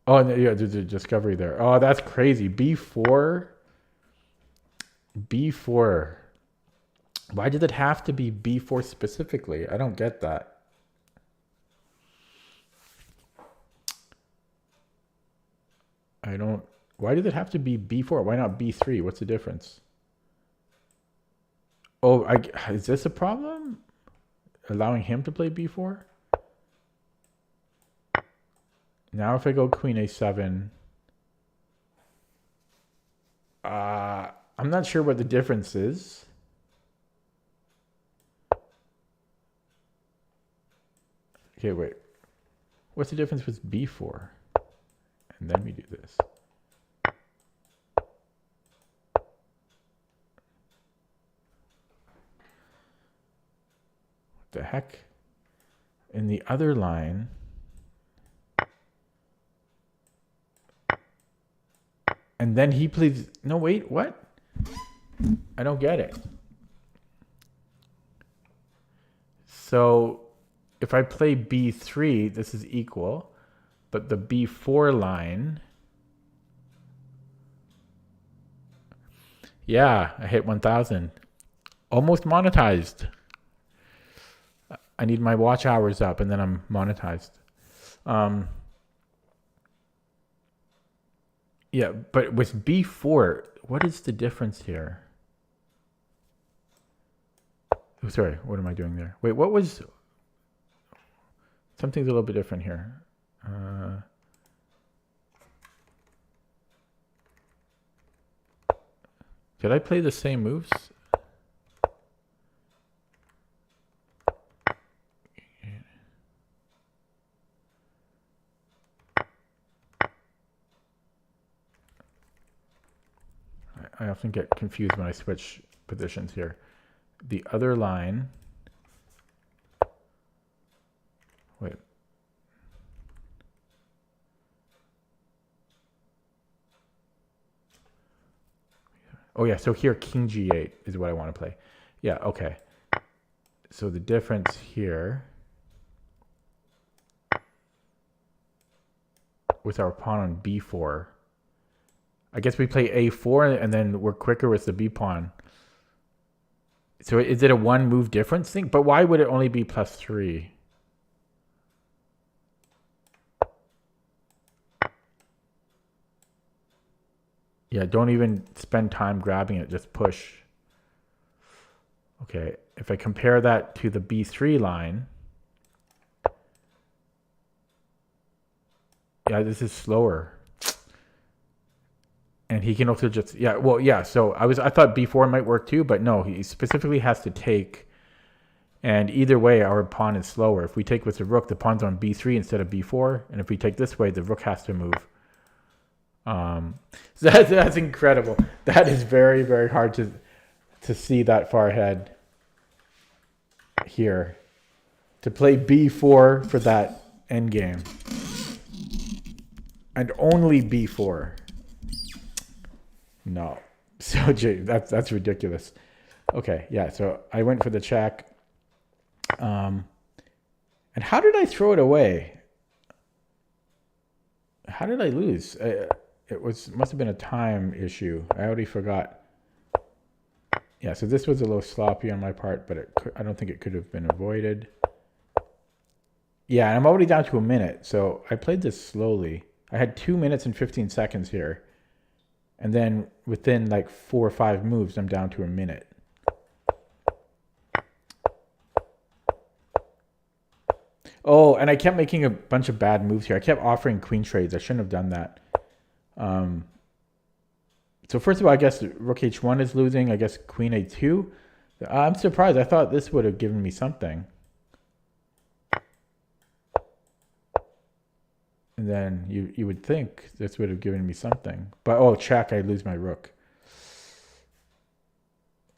Oh, yeah, there's a discovery there. Oh, that's crazy. b4. b4. Why did it have to be b4 specifically? I don't get that. I don't... Why did it have to be b4? Why not b3? What's the difference? Oh, is this a problem? Allowing him to play b4? Now if I go queen a7... I'm not sure what the difference is. Okay, wait. What's the difference with b4? And then we do this. What the heck? In the other line... And then he plays... No, wait, what? I don't get it. So if I play b3, this is equal. But the b4 line... Yeah, I hit 1,000. Almost monetized. I need my watch hours up and then I'm monetized. Yeah, but with b4, what is the difference here? Oh, sorry, what am I doing there? Wait, what was... Something's a little bit different here. Did I play the same moves? I often get confused when I switch positions here. The other line. Wait. Oh yeah, so here King G8 is what I want to play. Yeah, okay. So the difference here with our pawn on B4, I guess we play A4 and then we're quicker with the B pawn. So is it a one move difference thing? But why would it only be +3? Yeah, don't even spend time grabbing it, just push. Okay, if I compare that to the B3 line, yeah, this is slower. And he can also just, yeah, well, yeah, so I thought B4 might work too, but no, he specifically has to take, and either way, our pawn is slower. If we take with the rook, the pawn's on B3 instead of B4, and if we take this way, the rook has to move. So that's incredible. That is very, very hard to see that far ahead here. To play B4 for that endgame. And only B4. No. So that's ridiculous. Okay, yeah, so I went for the check. And how did I throw it away? How did I lose? It must have been a time issue. I already forgot. Yeah, so this was a little sloppy on my part, but I don't think it could have been avoided. Yeah, and I'm already down to a minute, so I played this slowly. I had 2 minutes and 15 seconds here. And then within like 4 or 5 moves, I'm down to a minute. Oh, and I kept making a bunch of bad moves here. I kept offering queen trades. I shouldn't have done that. So first of all, I guess rook h1 is losing. I guess queen a2. I'm surprised. I thought this would have given me something. And then you would think this would have given me something. But oh, check, I lose my rook.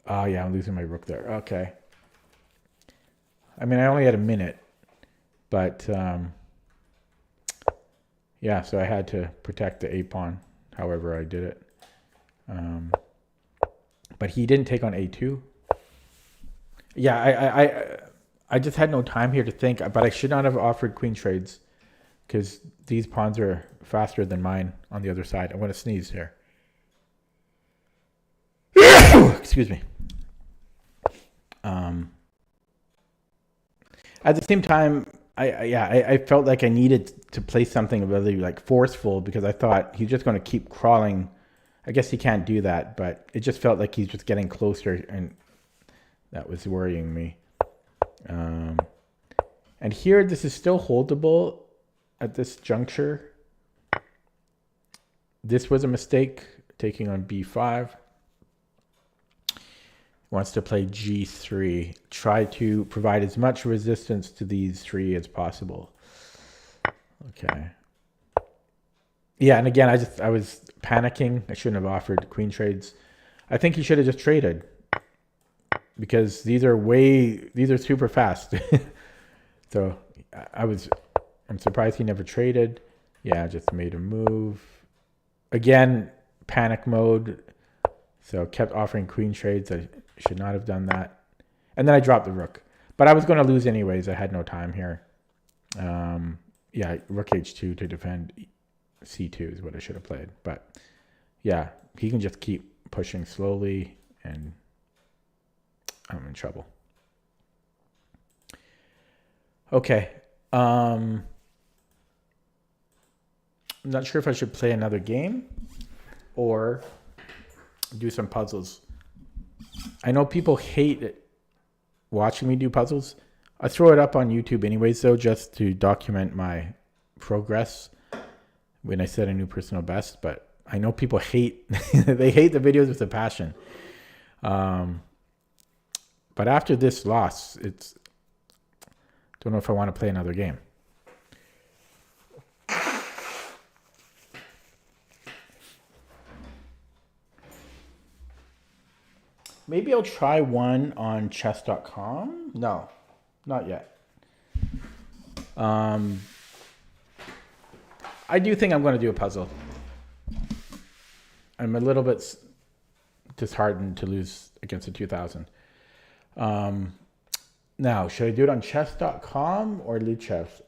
Oh yeah, I'm losing my rook there. Okay. I mean, I only had a minute. But yeah, so I had to protect the a-pawn, however I did it. But he didn't take on a2. Yeah, I just had no time here to think, but I should not have offered queen trades because these pawns are faster than mine on the other side. I'm going to sneeze here. Excuse me. At the same time, I felt like I needed to play something really like forceful because I thought he's just going to keep crawling. I guess he can't do that, but it just felt like he's just getting closer, and that was worrying me. And here, this is still holdable at this juncture. This was a mistake, taking on b5. Wants to play g3. Try to provide as much resistance to these three as possible. Okay. Yeah, and again, I was panicking. I shouldn't have offered queen trades. I think he should have just traded because these are super fast. So I'm surprised he never traded. Yeah, just made a move. Again, panic mode. So kept offering queen trades. I should not have done that. And then I dropped the rook. But I was going to lose anyways. I had no time here. Yeah, rook h2 to defend c2 is what I should have played. But yeah, he can just keep pushing slowly and I'm in trouble. Okay. I'm not sure if I should play another game or do some puzzles. I know people hate watching me do puzzles. I throw it up on YouTube anyways, though, just to document my progress when I set a new personal best. But I know people hate they hate the videos with a passion. But after this loss, don't know if I want to play another game. Maybe I'll try one on chess.com. No, not yet. I do think I'm going to do a puzzle. I'm a little bit disheartened to lose against a 2000. Now, should I do it on chess.com or Lichess?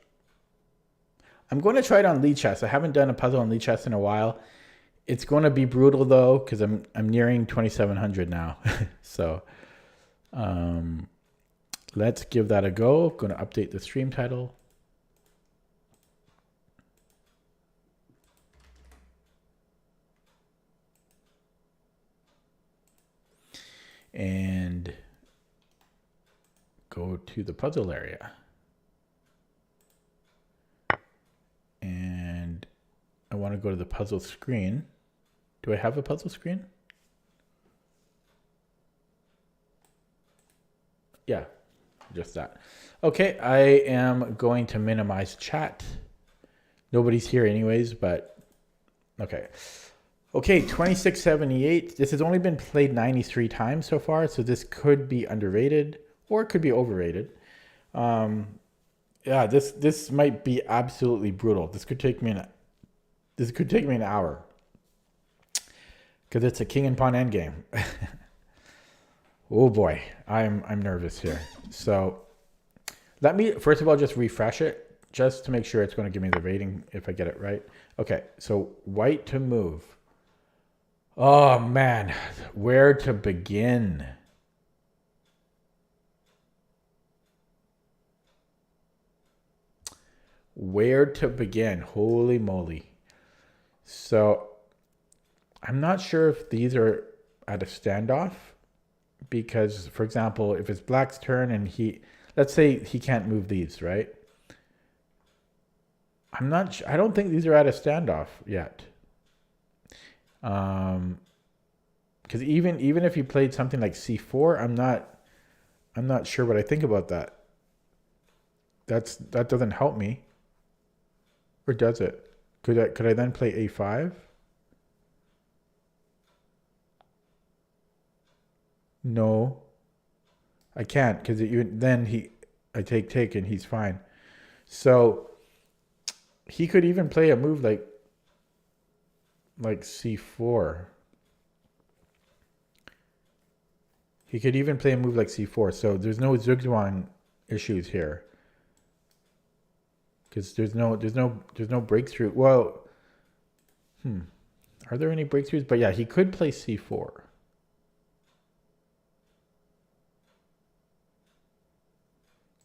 I'm going to try it on Lichess. I haven't done a puzzle on Lichess in a while. It's going to be brutal though, because I'm nearing 2,700 now. So let's give that a go. I'm going to update the stream title. And go to the puzzle area. And I want to go to the puzzle screen. Do I have a puzzle screen? Yeah, just that. Okay, I am going to minimize chat. Nobody's here anyways, but okay. Okay, 2678. This has only been played 93 times so far, so this could be underrated or it could be overrated. Yeah, this might be absolutely brutal. This could take me an hour. Because it's a king and pawn endgame. Oh boy, I'm nervous here. So let me first of all just refresh it just to make sure it's going to give me the rating if I get it right. Okay, so white to move. Oh man, where to begin? Where to begin? Holy moly. So I'm not sure if these are at a standoff because, for example, if it's black's turn and let's say he can't move these, right? I don't think these are at a standoff yet. Because even if he played something like c4, I'm not sure what I think about that. That doesn't help me, or does it? Could I then play a5? No, I can't because I take and he's fine. So he could even play a move like c4. He could even play a move like c4. So there's no Zugzwang issues here because there's no breakthrough. Well, are there any breakthroughs? But yeah, he could play c4.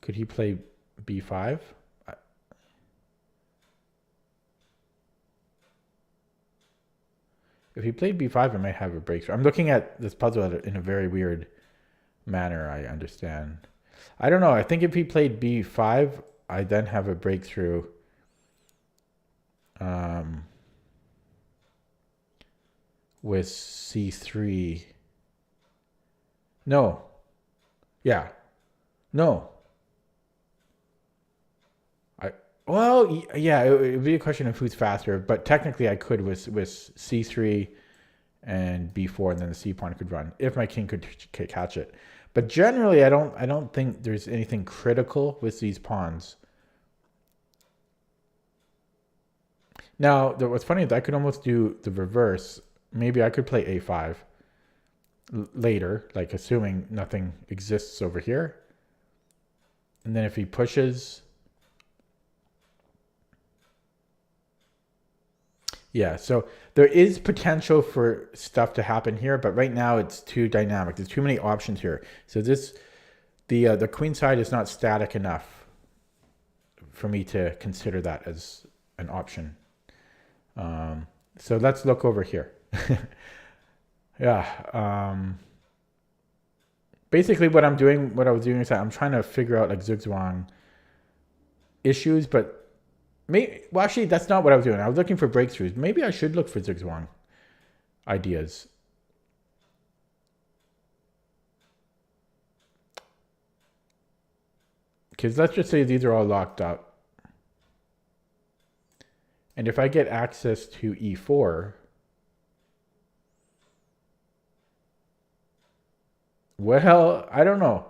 Could he play b5? If he played b5, I might have a breakthrough. I'm looking at this puzzle in a very weird manner, I understand. I don't know. I think if he played b5, I then have a breakthrough. With c3. No. Yeah. No. Well, yeah, it would be a question of who's faster, but technically I could with c3 and b4, and then the c pawn could run if my king could catch it. But generally, I don't think there's anything critical with these pawns. Now, what's funny is I could almost do the reverse. Maybe I could play a5 later, like assuming nothing exists over here, and then if he pushes. Yeah, so there is potential for stuff to happen here, but right now it's too dynamic. There's too many options here. So the queen side is not static enough for me to consider that as an option. So let's look over here. Yeah. Basically, what I was doing is that I'm trying to figure out like Zugzwang issues, but. Well, actually, that's not what I was doing. I was looking for breakthroughs. Maybe I should look for Zugzwang. ideas. Because let's just say these are all locked up. And if I get access to e4, well, I don't know.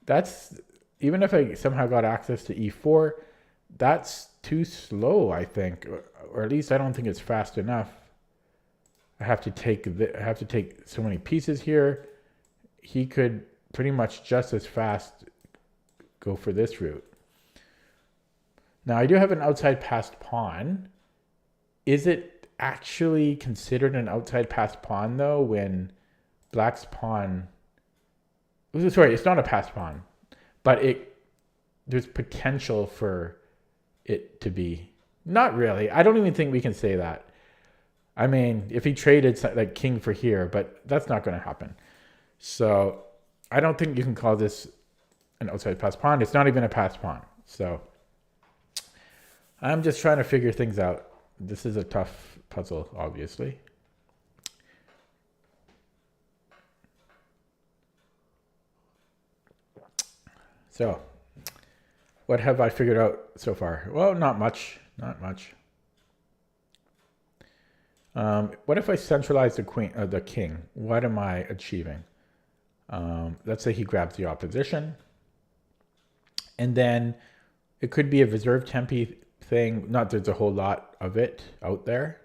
That's, even if I somehow got access to e4, that's too slow, I think, or at least I don't think it's fast enough. I have to take so many pieces here. He could pretty much just as fast go for this route. Now I do have an outside passed pawn. Is it actually considered an outside passed pawn though when black's pawn, sorry, it's not a passed pawn, but there's potential for it to be. Not really. I don't even think we can say that. I mean, if he traded like king for here, but that's not going to happen. So I don't think you can call this an outside passed pawn. It's not even a passed pawn. So I'm just trying to figure things out. This is a tough puzzle, obviously. So what have I figured out so far? Well, not much. Not much. What if I centralize the king? What am I achieving? Let's say he grabs the opposition. And then it could be a reserve tempi thing. Not there's a whole lot of it out there.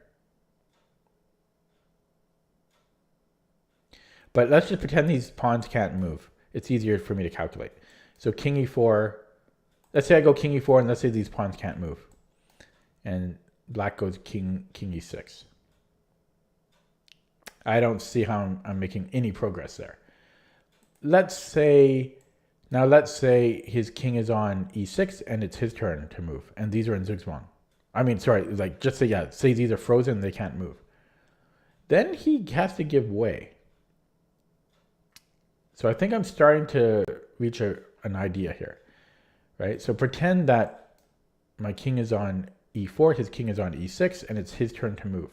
But let's just pretend these pawns can't move. It's easier for me to calculate. So king e4. Let's say I go king e4 and let's say these pawns can't move. And black goes king e6. I don't see how I'm making any progress there. Let's say his king is on e6 and it's his turn to move. And these are in zugzwang. I mean, sorry, like just say these are frozen, they can't move. Then he has to give way. So I think I'm starting to reach an idea here, right? So pretend that my king is on e4, his king is on e6, and it's his turn to move.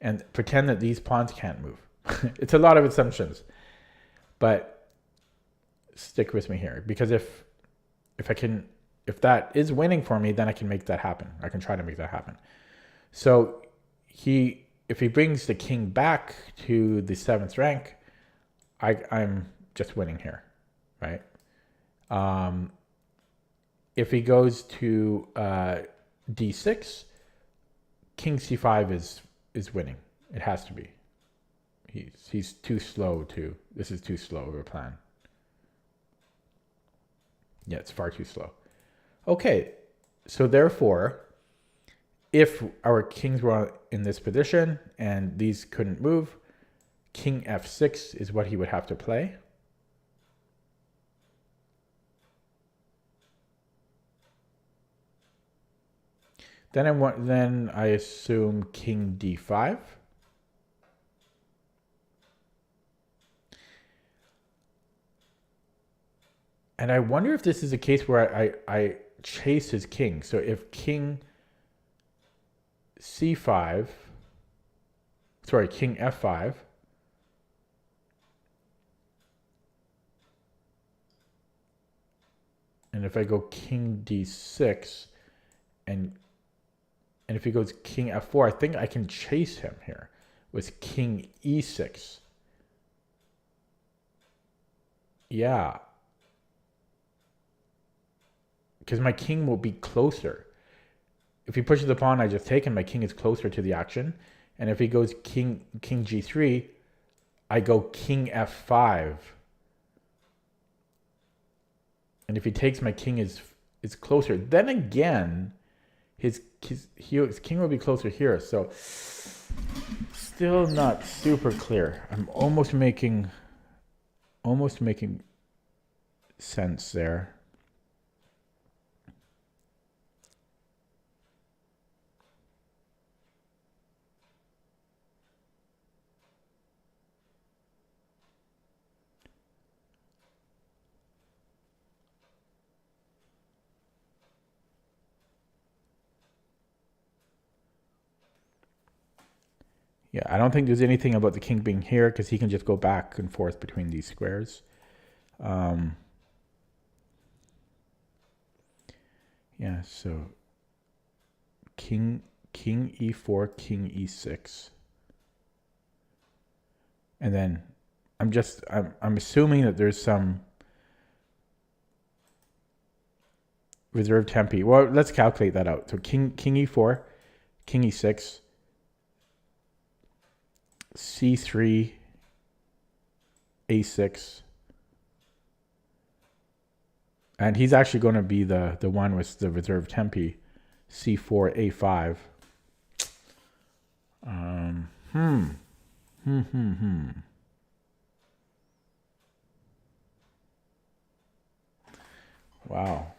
And pretend that these pawns can't move. It's a lot of assumptions, but stick with me here, because if that is winning for me, then I can make that happen. I can try to make that happen. So if he brings the king back to the 7th rank, I'm just winning here, right? If he goes to d6, king c5 is winning. It has to be. He's too slow to. This is too slow of a plan. Yeah, it's far too slow. Okay, so therefore, if our kings were in this position and these couldn't move, king f6 is what he would have to play. Then I assume king d5. And I wonder if this is a case where I chase his king. So if king c5, sorry, king f5, and if I go king d6, and if he goes king f4, I think I can chase him here with king e6. Yeah. Because my king will be closer. If he pushes the pawn, I just take him. My king is closer to the action. And if he goes king g3, I go king f5. And if he takes, my king is closer. Then again, his king will be closer here. So still not super clear. I'm almost making sense there. Yeah, I don't think there's anything about the king being here because he can just go back and forth between these squares. Yeah, so king e4, king e6. And then I'm assuming that there's some reserve tempi. Well, let's calculate that out. So king e4, king e6, c3, a6. And he's actually going to be the one with the reserve tempi, c4, a5. Wow.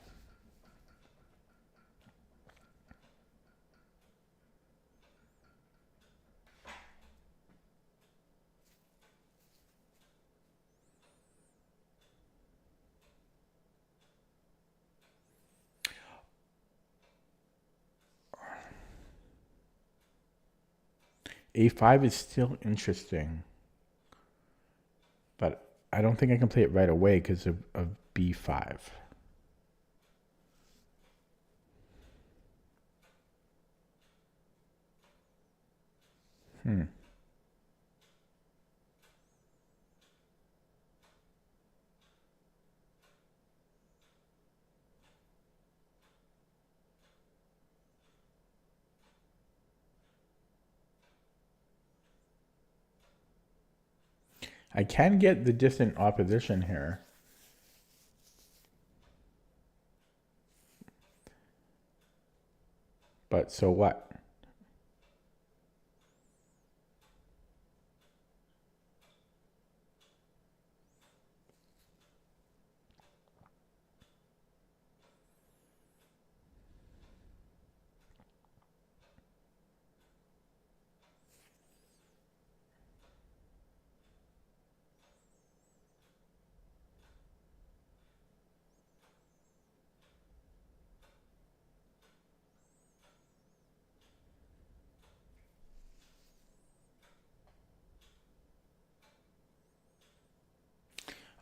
A5 is still interesting, but I don't think I can play it right away because of B5. I can get the distant opposition here. But so what?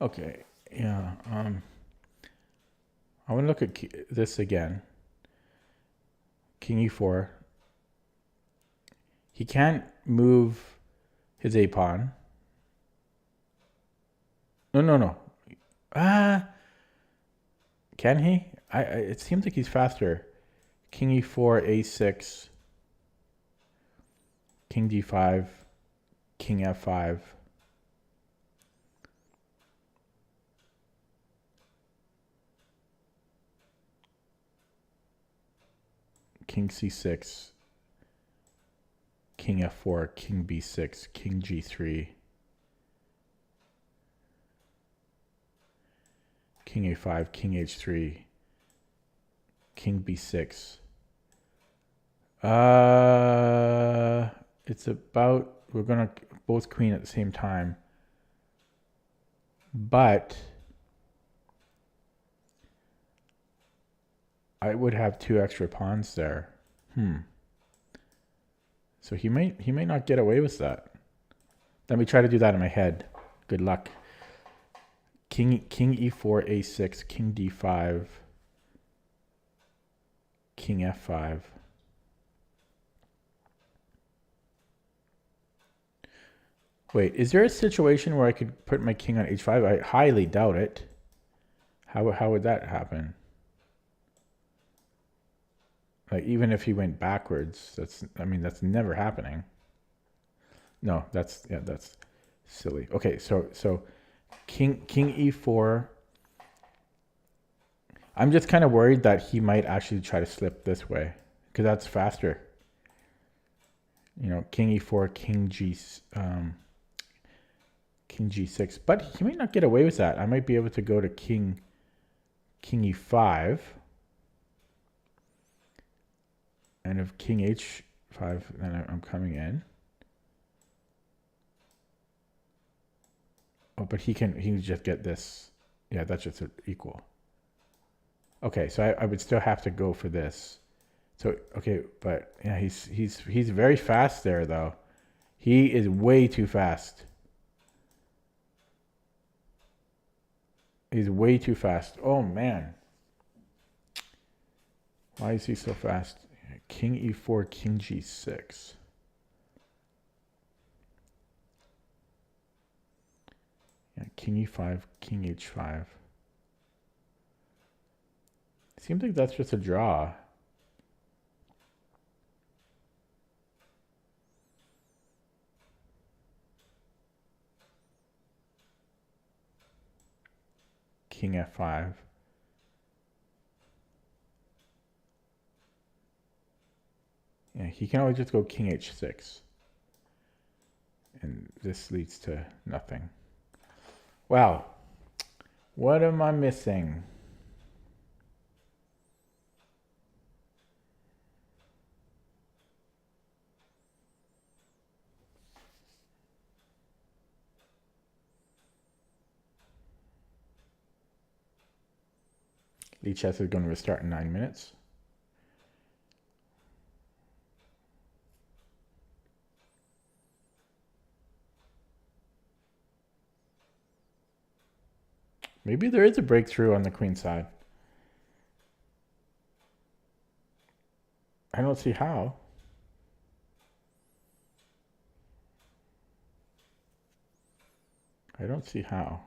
Okay, yeah. I want to look at this again. King e4. He can't move his a pawn. No. Can he? It seems like he's faster. King e4, a6, king d5, king f5. King c6, king f4, king b6, king g3, king a5, king h3, king b6. It's about, we're gonna both queen at the same time, but I would have two extra pawns there. So he may not get away with that. Let me try to do that in my head. Good luck. King e4, a6, king d5, king f5. Wait, is there a situation where I could put my king on h5? I highly doubt it. How would that happen? Like, even if he went backwards, that's never happening. No, that's silly. Okay, so king e4. I'm just kind of worried that he might actually try to slip this way because that's faster. You know, king e4, king g6, but he might not get away with that. I might be able to go to king e5. And if king h5, then I'm coming in. Oh, but he can just get this. Yeah, that's just equal. Okay, so I would still have to go for this. So okay, but yeah, he's very fast there though. He is way too fast. He's way too fast. Oh, man. Why is he so fast? King e4, king g6. Yeah, king e5, king h5. Seems like that's just a draw. King f5. Yeah, he can always just go king h6. And this leads to nothing. Wow. What am I missing? Lichess is going to restart in 9 minutes. Maybe there is a breakthrough on the queen side. I don't see how. I don't see how.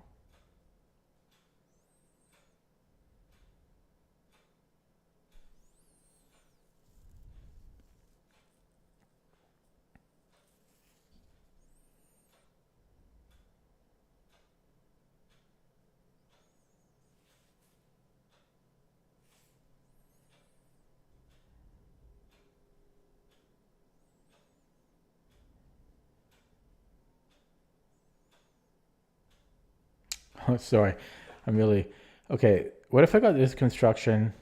Oh, sorry. I'm really... Okay, what if I got this construction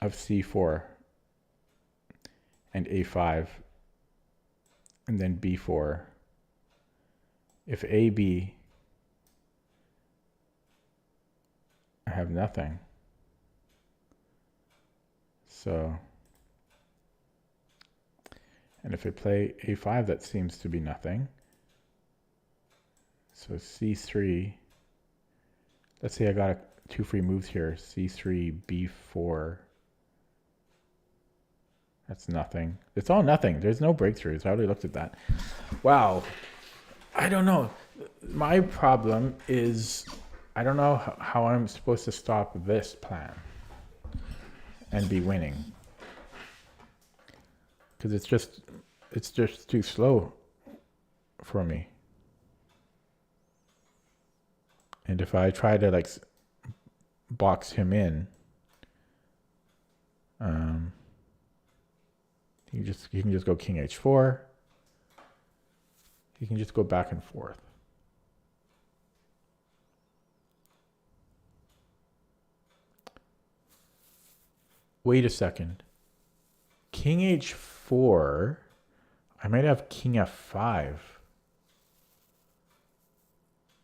of c4 and a5 and then b4? If ab, I have nothing. So... And if I play a5, that seems to be nothing. So c3, let's say I got two free moves here, c3, b4. That's nothing. It's all nothing. There's no breakthroughs. I already looked at that. Wow. I don't know. My problem is I don't know how I'm supposed to stop this plan and be winning. Because it's just too slow for me. And if I try to like box him in, he can just go king h4. He can just go back and forth. Wait a second. King h4. I might have king f5.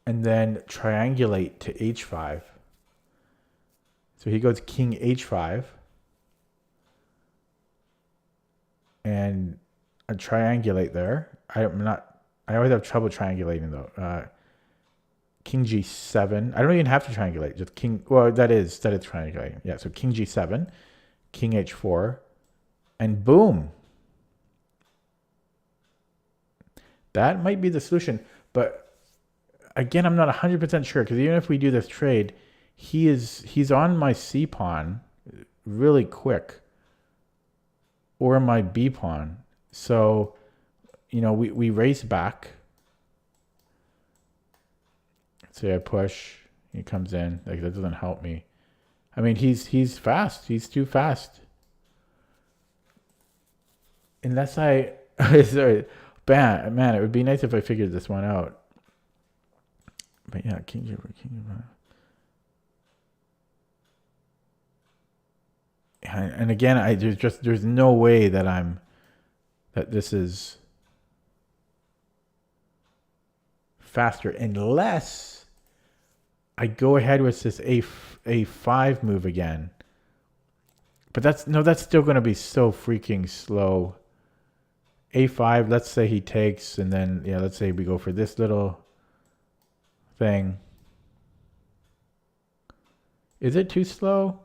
And then triangulate to h5. So he goes king h5. And I triangulate there. I always have trouble triangulating though. King g7. I don't even have to triangulate. Just king. Well, that is triangulating. Yeah. So king g7, king h4, and boom. That might be the solution. But again, I'm not 100% sure because even if we do this trade, he's on my c pawn really quick, or my b pawn. So, you know, we race back. So I push. He comes in. Like that doesn't help me. I mean, he's fast. He's too fast. Unless I sorry, man, it would be nice if I figured this one out. But yeah, king. And again, there's no way that this is faster unless I go ahead with this a5 move again. But that's still going to be so freaking slow. a5, let's say he takes, and then, yeah, let's say we go for this little thing. Is it too slow?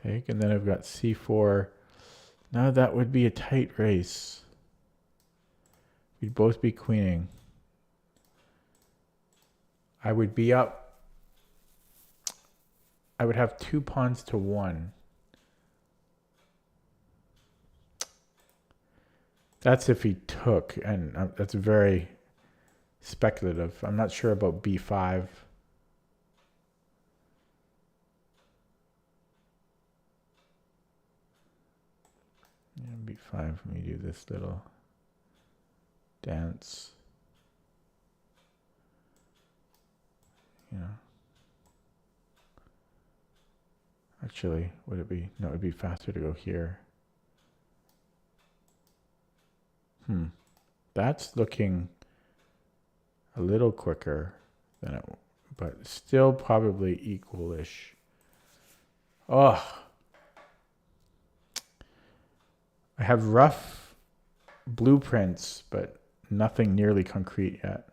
Take, and then I've got c4. Now that would be a tight race. We'd both be queening. I would be up. I would have 2 pawns to 1. That's if he took, and that's very speculative. I'm not sure about b5. Yeah, b5, let me do this little dance. Yeah. Actually, would it be? No, it would be faster to go here. That's looking a little quicker than it, but still probably equal-ish. Oh. I have rough blueprints, but nothing nearly concrete yet.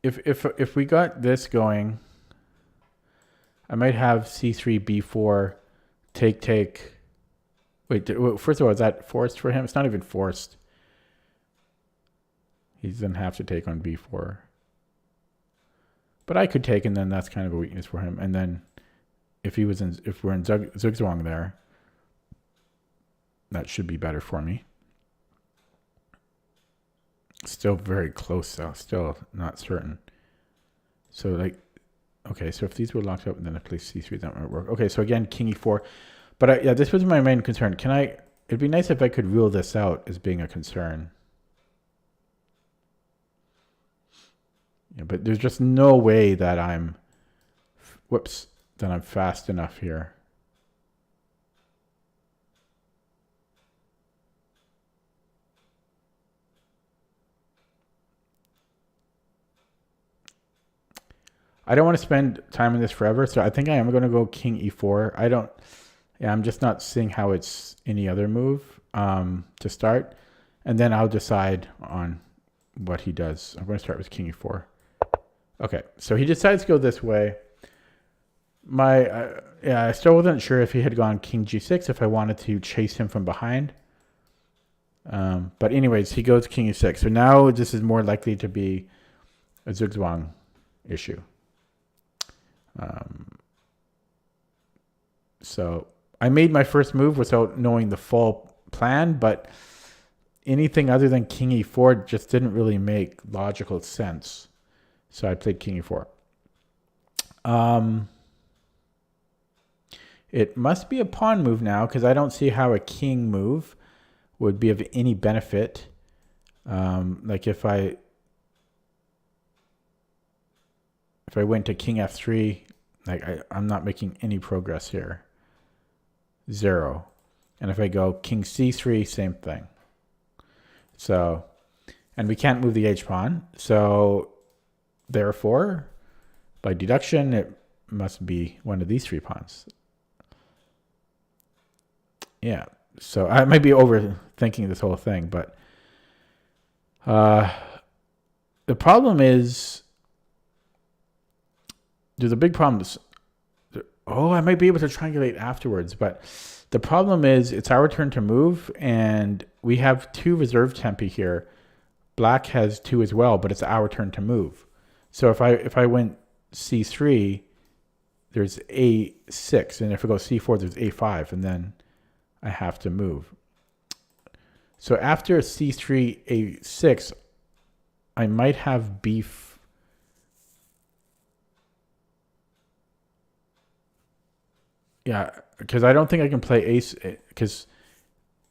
If we got this going, I might have c3, b4, take. Wait, first of all, is that forced for him? It's not even forced. He doesn't have to take on b4. But I could take, and then that's kind of a weakness for him. And then if we're in Zugzwang there, that should be better for me. Still very close though, still not certain. So like, okay, so if these were locked up and then I play c3, that might work. Okay, so again, king e4. But yeah, this was my main concern. It'd be nice if I could rule this out as being a concern. Yeah, but there's just no way that I'm fast enough here. I don't want to spend time on this forever, so I think I am going to go king e4. I'm just not seeing how it's any other move to start. And then I'll decide on what he does. I'm going to start with king e4. Okay, so he decides to go this way. I still wasn't sure if he had gone king g6, if I wanted to chase him from behind. But anyways, he goes king e6. So now this is more likely to be a Zugzwang issue. So I made my first move without knowing the full plan, but anything other than king e4 just didn't really make logical sense. So I played king e4. It must be a pawn move now, because I don't see how a king move would be of any benefit. Like if I went to king f3, like I'm not making any progress here. 0. And if I go king c3, same thing. So, and we can't move the h-pawn. So therefore, by deduction, it must be one of these 3 pawns. Yeah. So I might be overthinking this whole thing, but the problem is, there's a big problem. I might be able to triangulate afterwards, but the problem is it's our turn to move, and we have 2 reserve tempi here. Black has 2 as well, but it's our turn to move. So if I went c3, there's a6, and if I go c4, there's a5, and then I have to move. So after c3, a6, I might have beef. Yeah, because I don't think I can play ace, because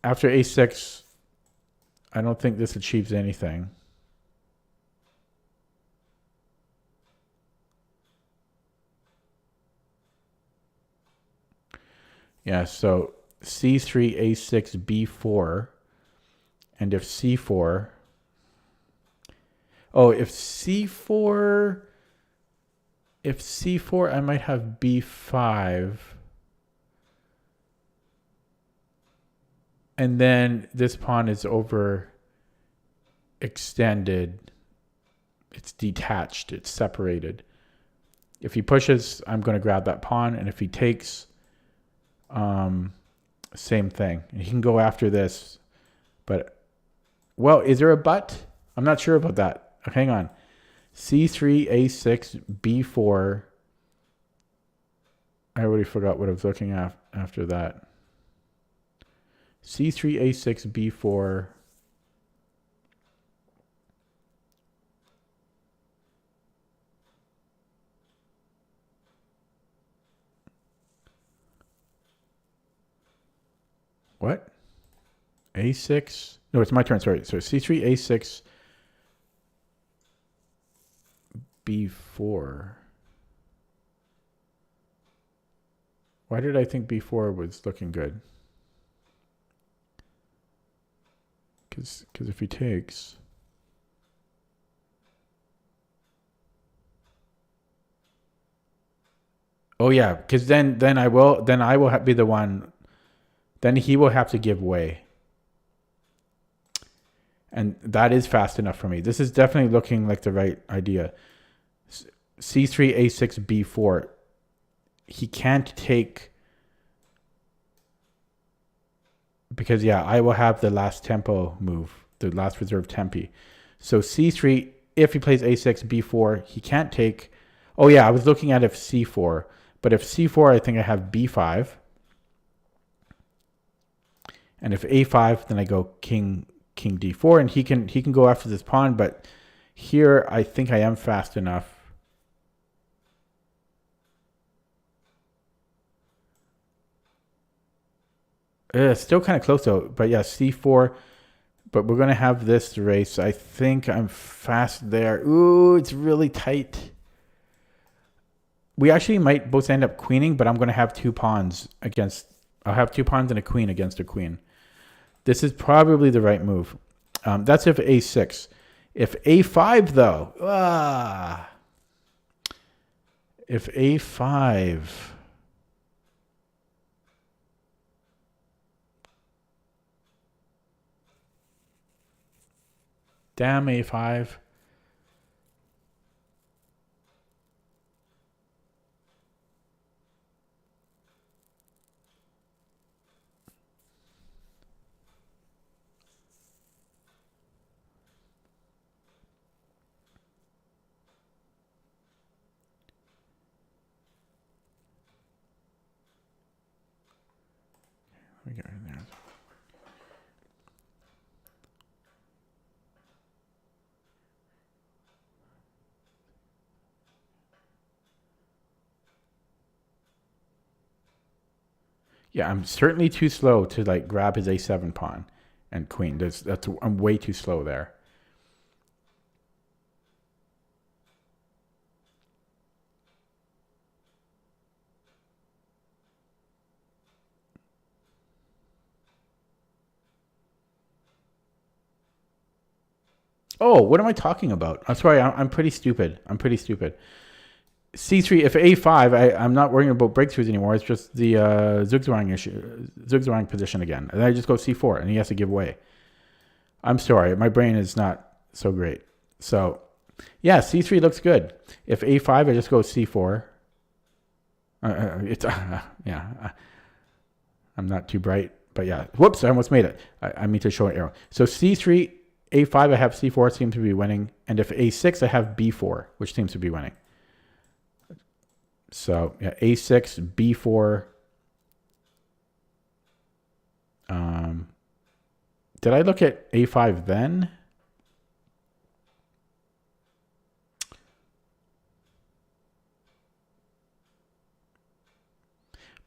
after a6, I don't think this achieves anything. Yeah, so c3, a6, b4, and if c4, oh, if c4, I might have b5. And then this pawn is over extended. It's detached. It's separated. If he pushes, I'm going to grab that pawn. And if he takes, same thing. And he can go after this. But, well, is there a but? I'm not sure about that. Hang on. c3, a6, b4. I already forgot what I was looking at after that. c3, a6, b4. What? a6? No, it's my turn. Sorry. So c3, a6, b4. Why did I think b4 was looking good? Because if he takes... Oh yeah, because then I will be the one. Then he will have to give way, and that is fast enough for me. This is definitely looking like the right idea. c3, a6, b4. He can't take, because yeah, I will have the last tempo move, the last reserve tempi. So c3, if he plays a6, b4, he can't take. Oh yeah, I was looking at if c4. But if c4, I think I have b5. And if a5, then I go king d4, and he can go after this pawn. But here, I think I am fast enough. Still kind of close though. But yeah, c4. But we're gonna have this race. I think I'm fast there. Ooh, it's really tight. We actually might both end up queening, but I'm going to have two pawns against... I'll have two pawns and a queen against a queen. This is probably the right move. That's if a6. If a5, though... If a5... Damn a5. We get in there. Yeah, I'm certainly too slow to like grab his a7 pawn and queen. I'm way too slow there. Oh, what am I talking about? I'm sorry, I'm pretty stupid. C3, if A5, I'm not worrying about breakthroughs anymore. It's just the Zugzwang issue, Zugzwang position again. And then I just go C4, and he has to give way. I'm sorry, my brain is not so great. So, yeah, C3 looks good. If A5, I just go C4. Yeah, I'm not too bright, but yeah. Whoops, I almost made it. I mean to show an arrow. So C3, A5, I have C4, seems to be winning. And if A6, I have B4, which seems to be winning. So yeah, A6, B4. did I look at a5 then?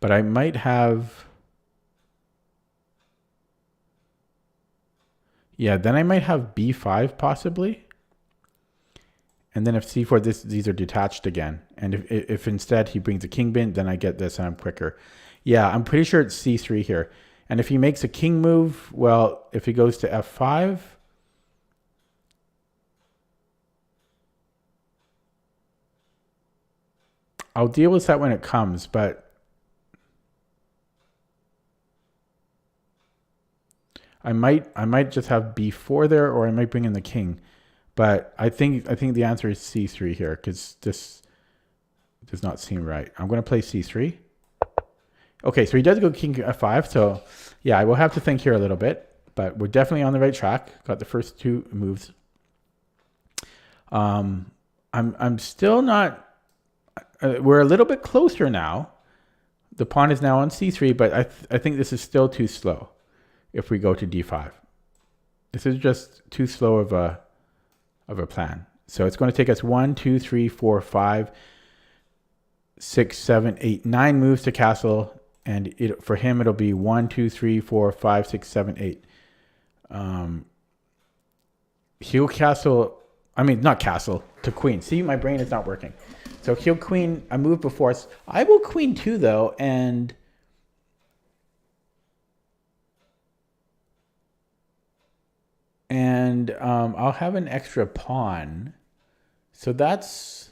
But I might have... Yeah, then I might have b5 possibly. And then if c4, these are detached again. And if instead he brings a king bin, then I get this and I'm quicker. Yeah, I'm pretty sure it's c3 here. And if he makes a king move, well, if he goes to f5, I'll deal with that when it comes, but I might just have b4 there, or I might bring in the king. But I think the answer is c3 here, because this does not seem right. I'm going to play c3. Okay, so he does go king f5. So yeah, I will have to think here a little bit, but we're definitely on the right track. Got the first two moves. I'm still not. We're a little bit closer now. The pawn is now on c3, but I think this is still too slow. If we go to d5, this is just too slow of a plan. So it's going to take us 1, 2, 3, 4, 5, 6, 7, 8, 9 moves to castle. And for him, it'll be 1, 2, 3, 4, 5, 6, 7, 8. He'll castle, I mean, not castle, to queen. See, my brain is not working. So he'll queen a move before us. I will queen 2, though, and I'll have an extra pawn. So that's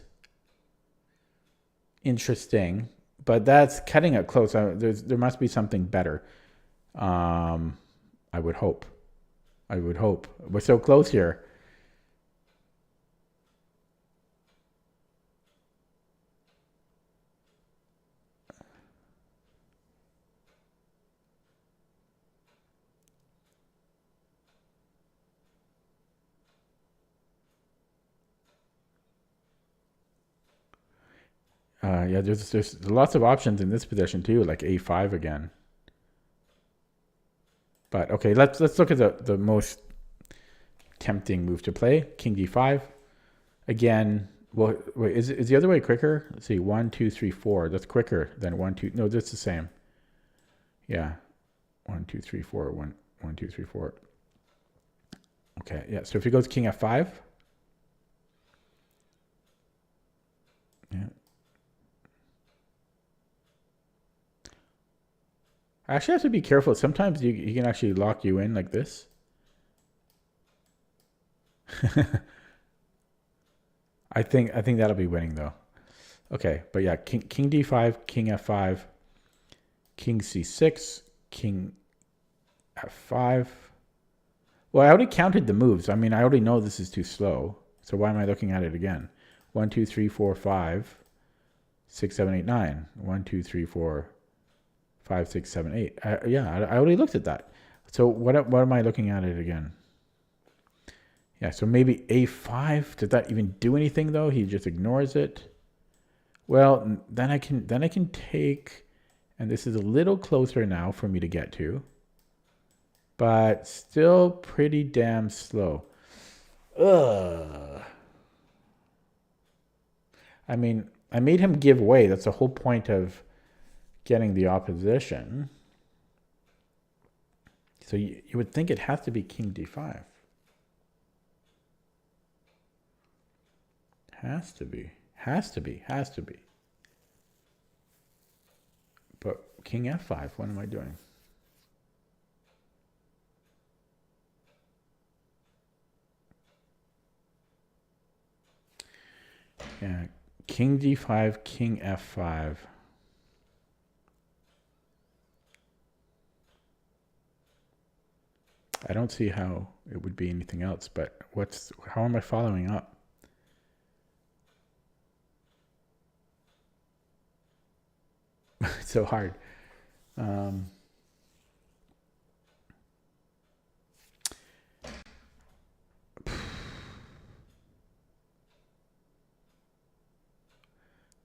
interesting. But that's cutting it close. There must be something better. I would hope. We're so close here. Yeah, there's lots of options in this position too, like a5 again. But okay, let's look at the most tempting move to play. King d5. Again, well, wait, is the other way quicker? Let's see, 1, 2, 3, 4. That's quicker than 1, 2. No, that's the same. Yeah, 1, 2, 3, 4. 1, 2, 3, 4. Okay, yeah. So if he goes king f5. Yeah. I actually have to be careful. Sometimes he can actually lock you in like this. I think that'll be winning though. Okay, but yeah, king d5, king f5, king c6, king f5. Well, I already counted the moves. I mean, I already know this is too slow. So why am I looking at it again? 1, 2, 3, 4, 5, 6, 7, 8, 9. 1, 2, 3, 4, 5, 6, 7, 8. Yeah, I already looked at that. So what am I looking at it again? Yeah, so maybe a5. Does that even do anything though? He just ignores it. Well, then I can take, and this is a little closer now for me to get to, but still pretty damn slow. Ugh. I mean, I made him give way. That's the whole point of getting the opposition. So you would think it has to be king d5. Has to be. But king f5, what am I doing? Yeah, king d5, king f5. I don't see how it would be anything else, but how am I following up? It's so hard.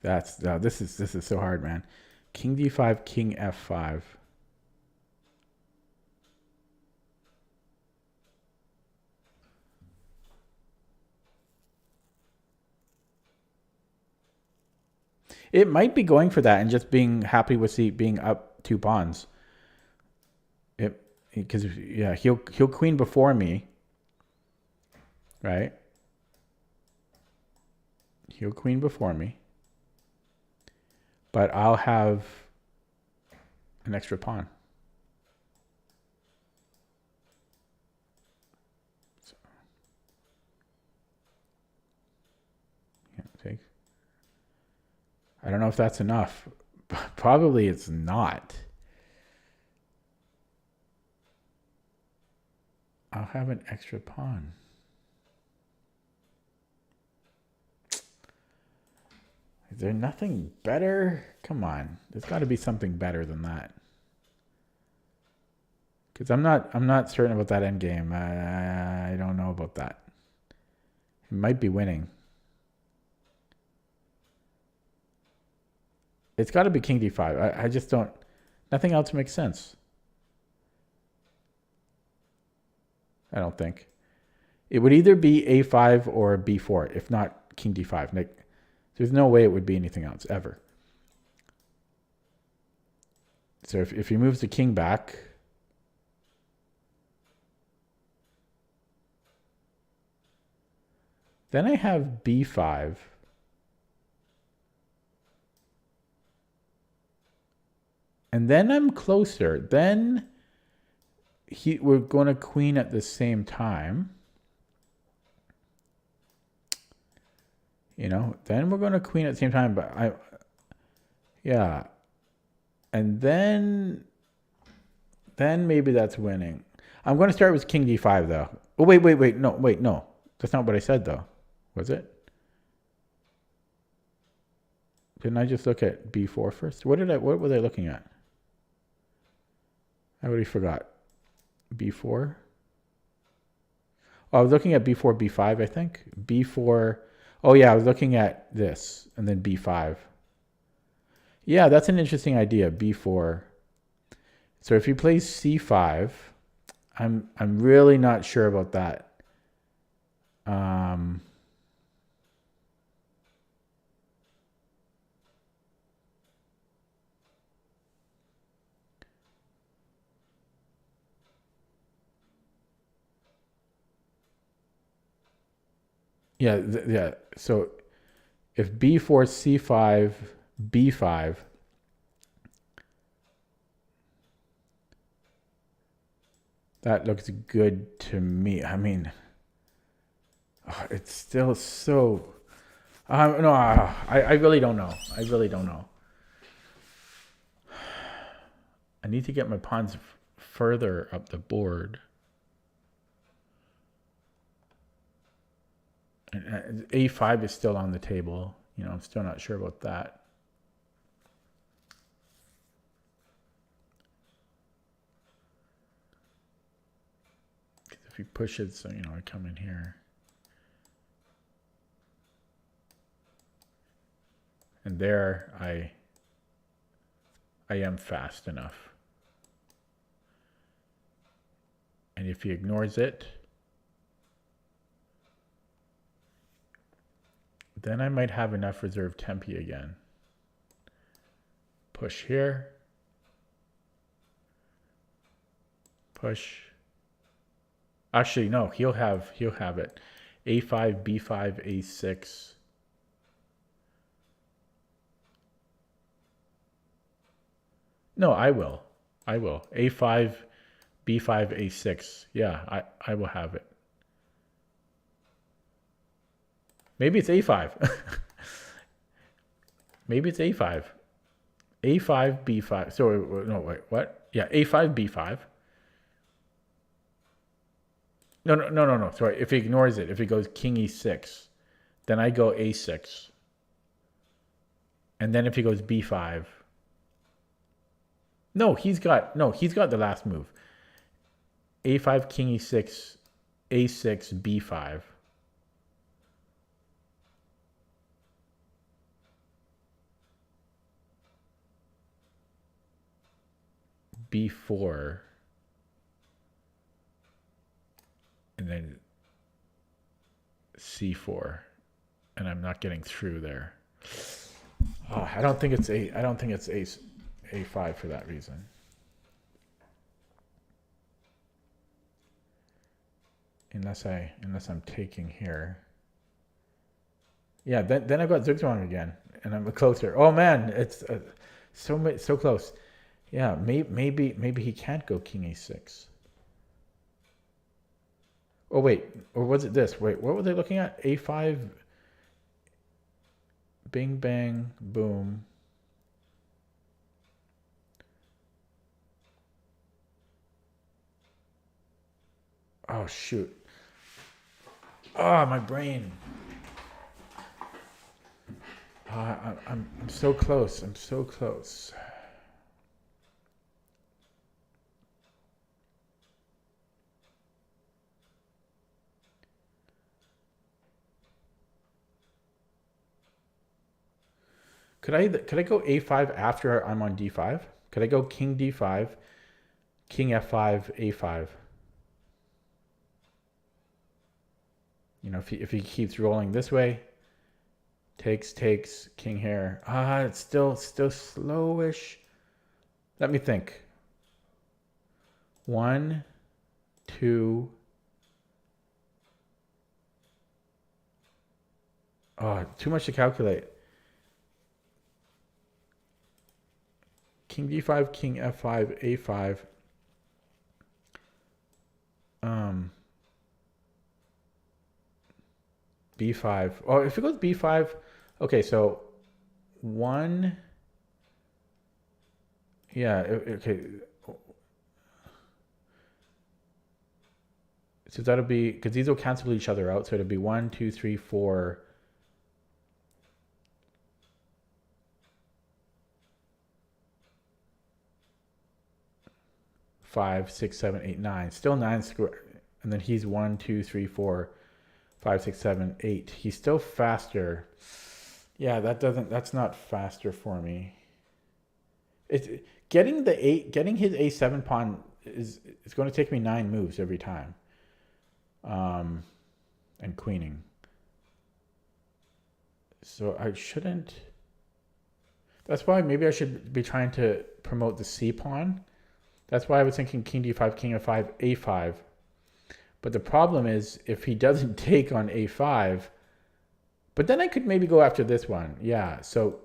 This is so hard, man. King d5, king f5. It might be going for that and just being happy with being up 2 pawns. Because yeah, he'll queen before me, right? He'll queen before me, but I'll have an extra pawn. So, yeah, take. I don't know if that's enough. Probably it's not. I'll have an extra pawn. Is there nothing better? Come on. There's got to be something better than that. Because I'm not certain about that endgame. I don't know about that. It might be winning. It's got to be king d5. I just don't. Nothing else makes sense. I don't think. It would either be a5 or b4, if not king d5. Like, there's no way it would be anything else, ever. So if he moves the king back, then I have b5. And then I'm closer. Then we're going to queen at the same time. You know, then we're going to queen at the same time, but yeah. And then maybe that's winning. I'm going to start with king d5 though. Oh, wait. No. That's not what I said though. Was it? Didn't I just look at b4 first? What was I looking at? I already forgot. b4. Oh, I was looking at b4, b5, I think. b4. Oh yeah, I was looking at this and then b5. Yeah, that's an interesting idea, b4. So if he plays c5, I'm really not sure about that. Yeah. So if b4, c5, b5, that looks good to me. I mean, it's still so. No, I really don't know. I really don't know. I need to get my pawns further up the board. And a5 is still on the table. You know, I'm still not sure about that. If he pushes, so, you know, I come in here. And there I am fast enough. And if he ignores it, then I might have enough reserve tempi again. Push here. Push. Actually, no, he'll have it. a5, b5, a6. No, I will. a5, b5, a6. Yeah, I will have it. Maybe it's a5. Maybe it's a5. a5, b5. So, no, wait, what? Yeah, a5, b5. No. Sorry, if he ignores it, if he goes king e6, then I go a6. And then if he goes b5. No, he's got the last move. a5, king e6, a6, b5. b4. And then c4. And I'm not getting through there. Oh, I don't think it's a5 for that reason. Unless I'm taking here. Yeah, then I've got Zugzwang again, and I'm closer. Oh man, it's so close. Yeah, maybe he can't go king a6. Oh wait, or was it this? Wait, what were they looking at? A5. Bing bang boom. Oh shoot. Oh, my brain. I'm so close. I'm so close. Could I go a5 after I'm on d5? Could I go king d5, king f5, a5? You know, if he keeps rolling this way, takes, king here. It's still slowish. Let me think. 1, 2. Oh, too much to calculate. King d5, king f5, a5. B5. Oh, if it goes b5, okay, so 1. Yeah, okay. So that'll be, because these will cancel each other out, so it'll be 1, 2, 3, 4. 5, 6, 7, 8, 9. Still 9 square. And then he's 1, 2, 3, 4, 5, 6, 7, 8. He's still faster. Yeah, that's not faster for me. It's getting his a7 pawn is going to take me 9 moves every time. And queening. So I shouldn't. That's why maybe I should be trying to promote the c pawn. That's why I was thinking king d5, king f5, a5. But the problem is if he doesn't take on a5, but then I could maybe go after this one. Yeah, so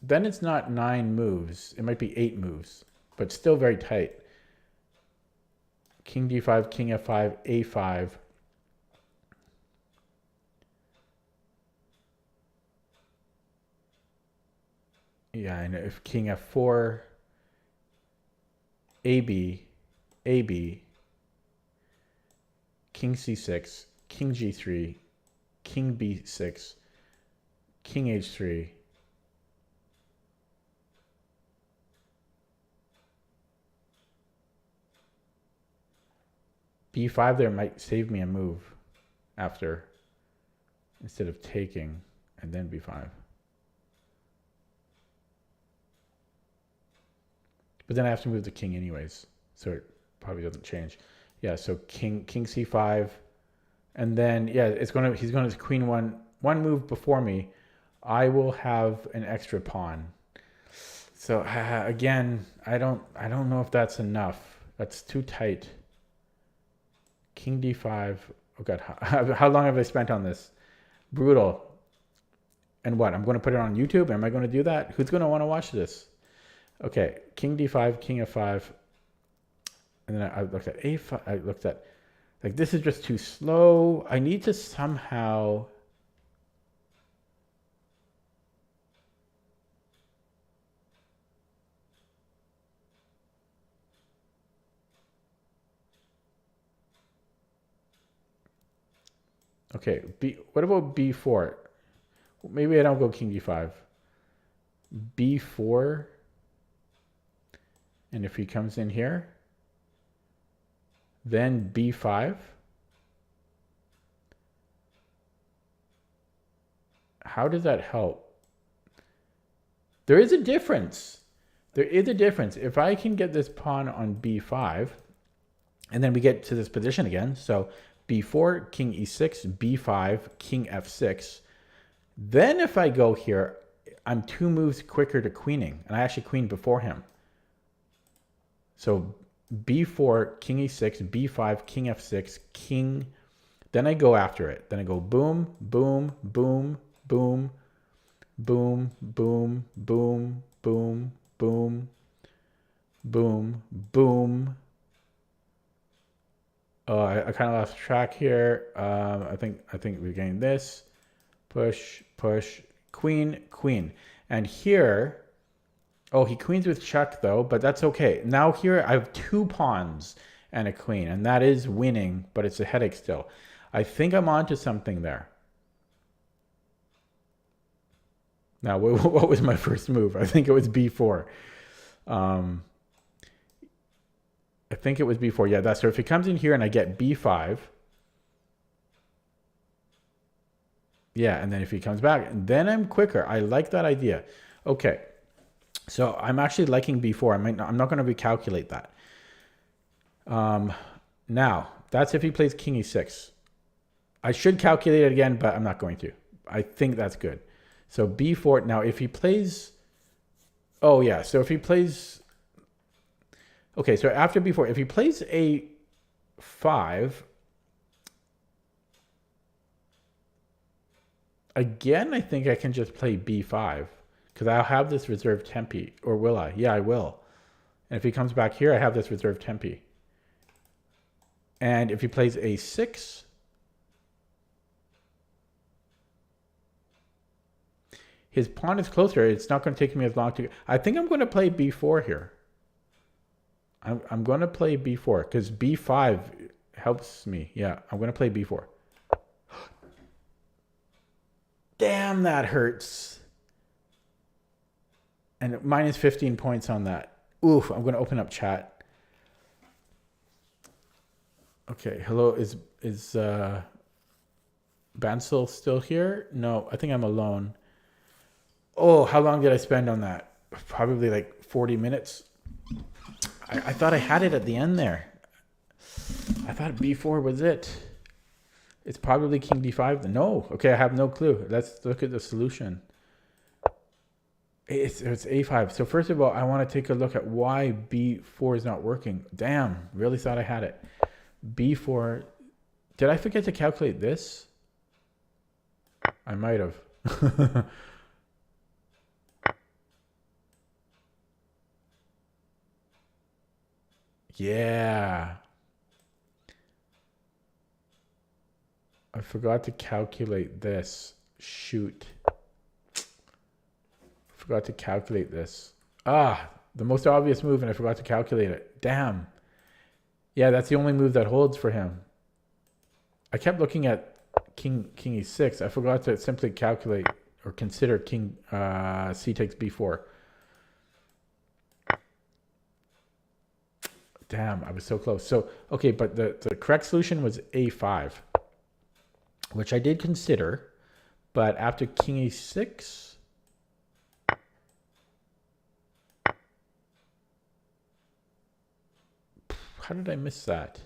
then it's not 9 moves. It might be 8 moves, but still very tight. King d5, king f5, a5. Yeah, and if king f4, AB, AB, king c6, king g3, king b6, king h3. b5 there might save me a move after, instead of taking and then b5. But then I have to move the king anyways, so it probably doesn't change. Yeah, so king c5, and then yeah, he's gonna queen one move before me. I will have an extra pawn. So again, I don't know if that's enough. That's too tight. King d5. Oh god, how long have I spent on this? Brutal. And what? I'm going to put it on YouTube. Am I going to do that? Who's going to want to watch this? Okay, king d5, king f5, and then I looked at a5. I looked at, like, this is just too slow. I need to somehow. Okay, what about b4? Maybe I don't go king d5. b4, and if he comes in here, then b5. How does that help? There is a difference. There is a difference. If I can get this pawn on b5, and then we get to this position again, so b4, king e6, b5, king f6. Then if I go here, I'm 2 moves quicker to queening, and I actually queened before him. So b4, king e6, b5, king f6, king. Then I go after it. Then I go boom, boom, boom, boom, boom, boom, boom, boom, boom, boom, boom. I kind of lost track here. I think we gained this. Push, push, queen, queen. And here, oh, he queens with check though, but that's okay. Now here I have 2 pawns and a queen, and that is winning, but it's a headache still. I think I'm onto something there. Now, what was my first move? I think it was b4. I think it was b4. Yeah, that's so if he comes in here and I get b5. Yeah, and then if he comes back, then I'm quicker. I like that idea. Okay. So I'm actually liking b4. I'm not going to recalculate that. Now, that's if he plays king e6. I should calculate it again, but I'm not going to. I think that's good. So b4. Now, if he plays... Oh, yeah. So if he plays... Okay, so after b4, if he plays a5... Again, I think I can just play b5. Because I'll have this reserved tempi. Or will I? Yeah, I will. And if he comes back here, I have this reserved tempi. And if he plays a6... His pawn is closer. It's not going to take me as long to... I think I'm going to play b4 here. I'm going to play b4 because b5 helps me. Yeah, I'm going to play b4. Damn, that hurts. And minus 15 points on that. Oof, I'm going to open up chat. Okay, hello. Is Bansel still here? No, I think I'm alone. Oh, how long did I spend on that? Probably like 40 minutes. I thought I had it at the end there. I thought b4 was it. It's probably king d5. No. Okay, I have no clue. Let's look at the solution. It's a5. So first of all, I want to take a look at why b4 is not working. Damn, really thought I had it. b4. Did I forget to calculate this? I might have. Yeah. I forgot to calculate this. Shoot. Forgot to calculate this. Ah, the most obvious move, and I forgot to calculate it. Damn. Yeah, that's the only move that holds for him. I kept looking at king e6. I forgot to simply calculate or consider king c takes b4. Damn, I was so close. So, okay, but the correct solution was a5, which I did consider. But after king e6... How did I miss that?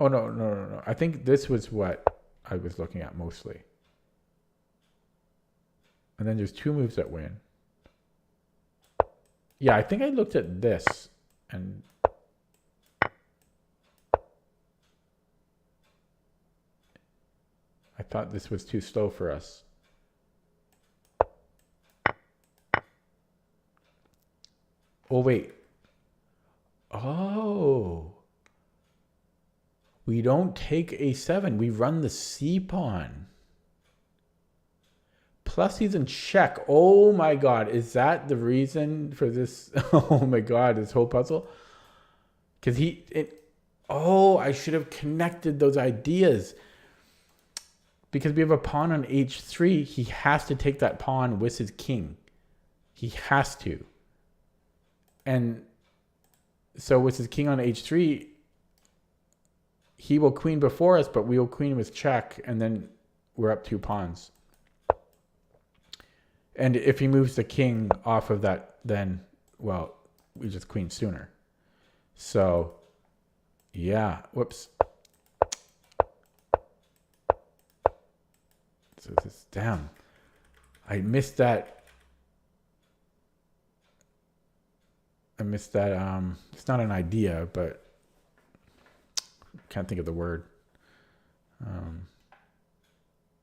Oh, no. I think this was what I was looking at mostly. And then there's 2 moves that win. Yeah, I think I looked at this and... I thought this was too slow for us. Oh, wait. Oh. We don't take a7. We run the c pawn. Plus he's in check. Oh my god. Is that the reason for this? Oh my god, this whole puzzle? Because oh, I should have connected those ideas. Because we have a pawn on h3, he has to take that pawn with his king. He has to. And so with his king on h3, he will queen before us, but we will queen with check, and then we're up 2 pawns. And if he moves the king off of that, then, well, we just queen sooner. So, yeah. Whoops. So this, damn, I missed that. I missed that. It's not an idea, but can't think of the word.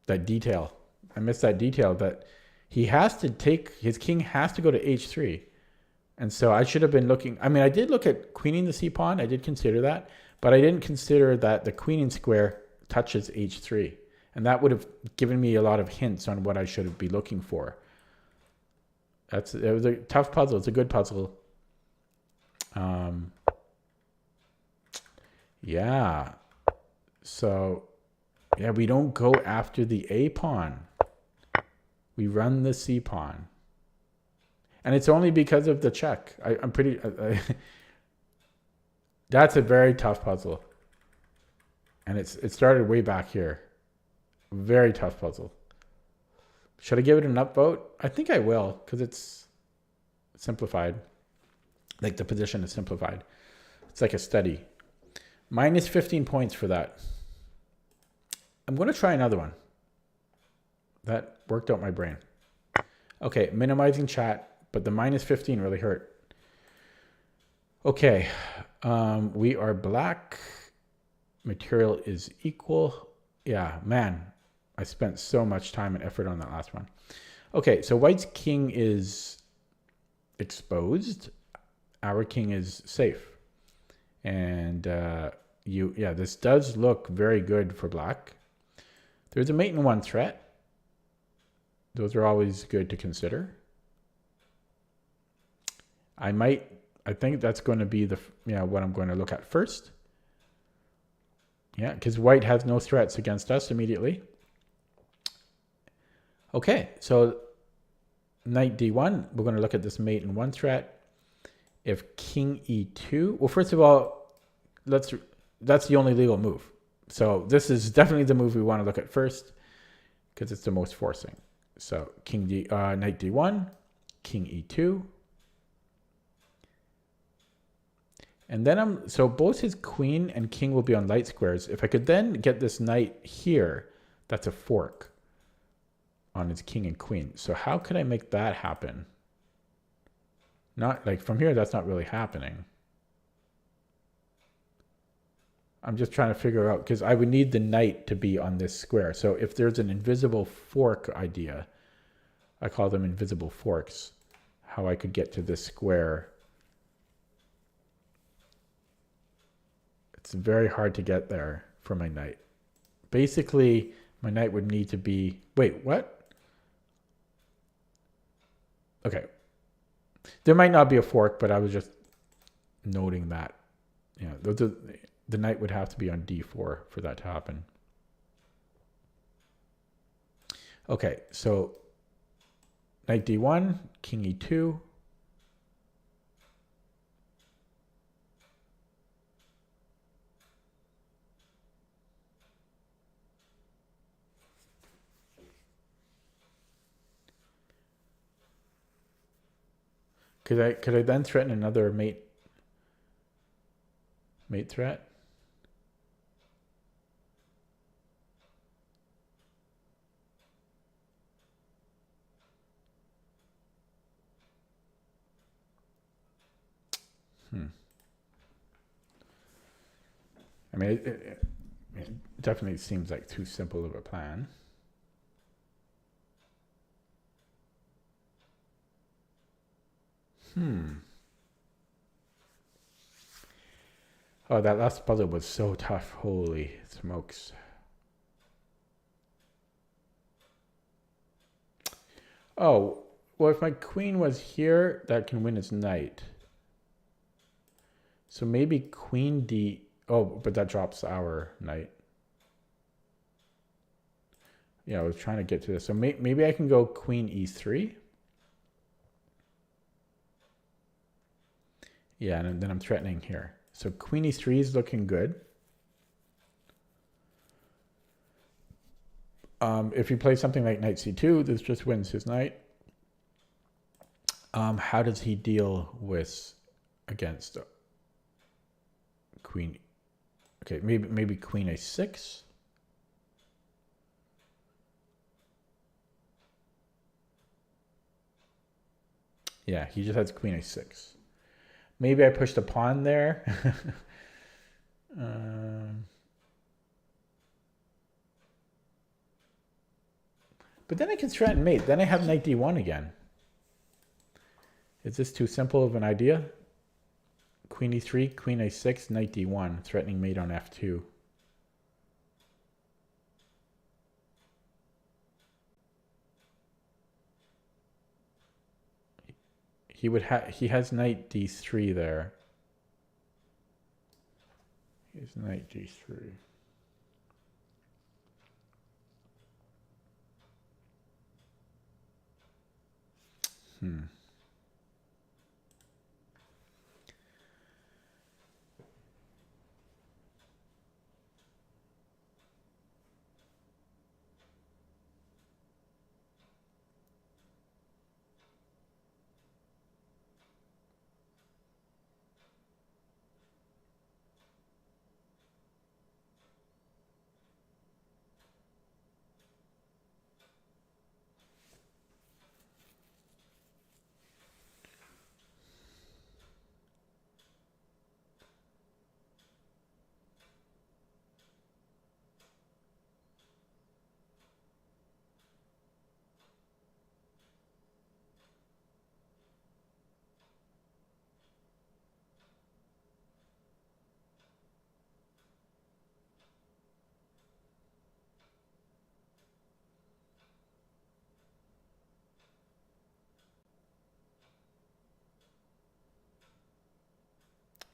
That detail. I missed that detail that he has to take, his king has to go to h3. And so I should have been looking, I mean, I did look at queening the c pawn. I did consider that, but I didn't consider that the queening square touches h3. And that would have given me a lot of hints on what I should be looking for. It was a tough puzzle. It's a good puzzle. Yeah. So, yeah, we don't go after the a pawn. We run the c pawn. And it's only because of the check. I'm pretty... that's a very tough puzzle. And it started way back here. Very tough puzzle. Should I give it an upvote? I think I will, because it's simplified. Like the position is simplified. It's like a study. Minus 15 points for that. I'm going to try another one. That worked out my brain. Okay, minimizing chat, but the minus 15 really hurt. Okay, we are black. Material is equal. Yeah, man, I spent so much time and effort on that last one. Okay, so white's king is exposed. Our king is safe. And this does look very good for black. There's a mate in one threat. Those are always good to consider. I think that's going to be what I'm going to look at first. Yeah, because white has no threats against us immediately. Okay, so knight d1, we're going to look at this mate in one threat. If king e2, well, first of all, that's the only legal move. So this is definitely the move we want to look at first because it's the most forcing. So knight d1, king e2. And then so both his queen and king will be on light squares. If I could then get this knight here, that's a fork on his king and queen. So how could I make that happen? Not like from here, that's not really happening. I'm just trying to figure out, because I would need the knight to be on this square. So if there's an invisible fork idea, I call them invisible forks, how I could get to this square. It's very hard to get there for my knight. Basically, my knight would need to be... Wait, what? Okay. There might not be a fork, but I was just noting that. Yeah, the knight would have to be on d4 for that to happen. Okay, so knight d1, king e2. Could I then threaten another mate threat? I mean, it definitely seems like too simple of a plan. Oh, that last puzzle was so tough. Holy smokes. Oh, well, if my queen was here, that can win its knight. So maybe queen d... Oh, but that drops our knight. Yeah, I was trying to get to this. So maybe I can go queen e3. Yeah, and then I'm threatening here. So queen e3 is looking good. If you play something like knight c2, this just wins his knight. How does he deal against queen? Okay, maybe queen a6. Yeah, he just has queen a6. Maybe I pushed a pawn there. um, but then I can threaten mate. Then I have knight d1 again. Is this too simple of an idea? Queen e3, queen a6, knight d1, threatening mate on f2. He has knight d3 there. He's knight d3.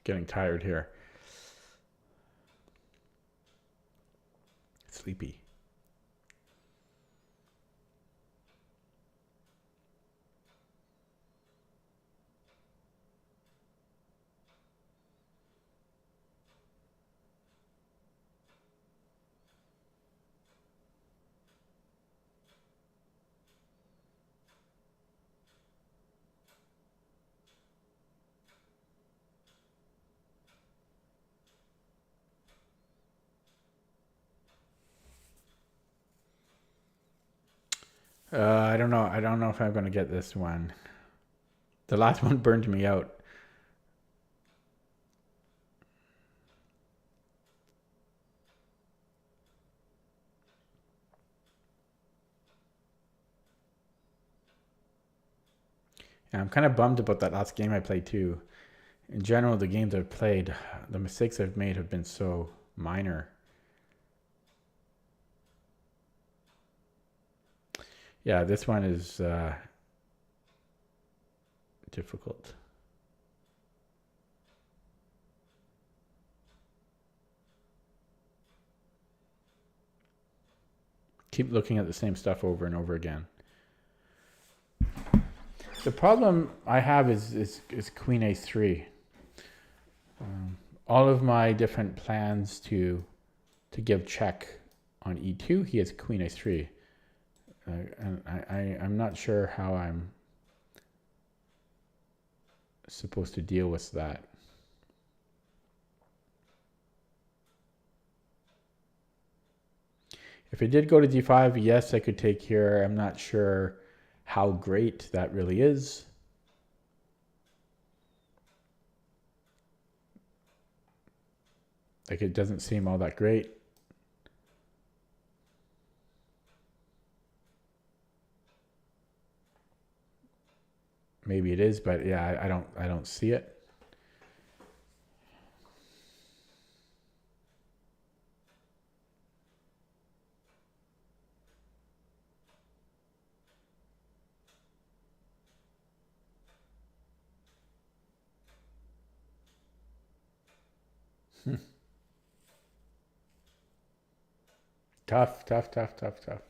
Getting tired here. Sleepy. I don't know. I don't know if I'm going to get this one. The last one burned me out. Yeah, I'm kind of bummed about that last game I played too. In general, the games I've played, the mistakes I've made have been so minor. Yeah, this one is difficult. Keep looking at the same stuff over and over again. The problem I have is queen a3. All of my different plans to give check on e2, he has queen a3. And I'm not sure how I'm supposed to deal with that. If it did go to d5, yes, I could take here. I'm not sure how great that really is. Like, it doesn't seem all that great. Maybe it is, but yeah, I don't see it. Tough, tough, tough, tough, tough.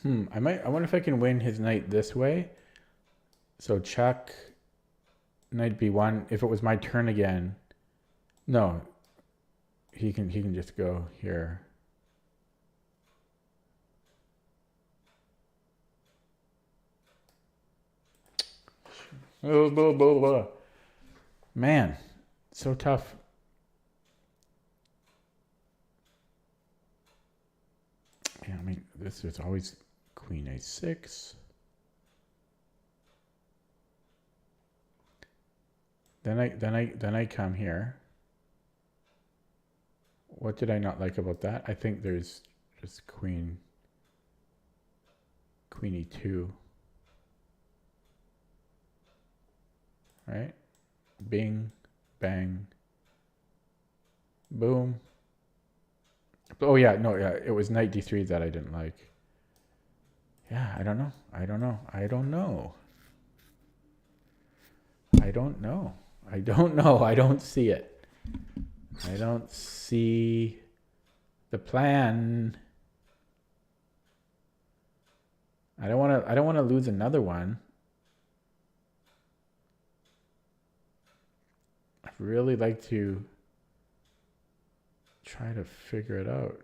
I wonder if I can win his knight this way. So check knight b1. If it was my turn again, no, he can just go here. Blah, blah, blah, blah. Man, so tough. Yeah, I mean, this is always queen a6. Then I come here. What did I not like about that? I think there's just queen e2. Right? Bing, bang, boom. Oh yeah, no, yeah, it was knight d3 that I didn't like. Yeah, I don't know. I don't know. I don't know. I don't know. I don't know. I don't see it. I don't see the plan. I don't want to lose another one. I'd really like to try to figure it out.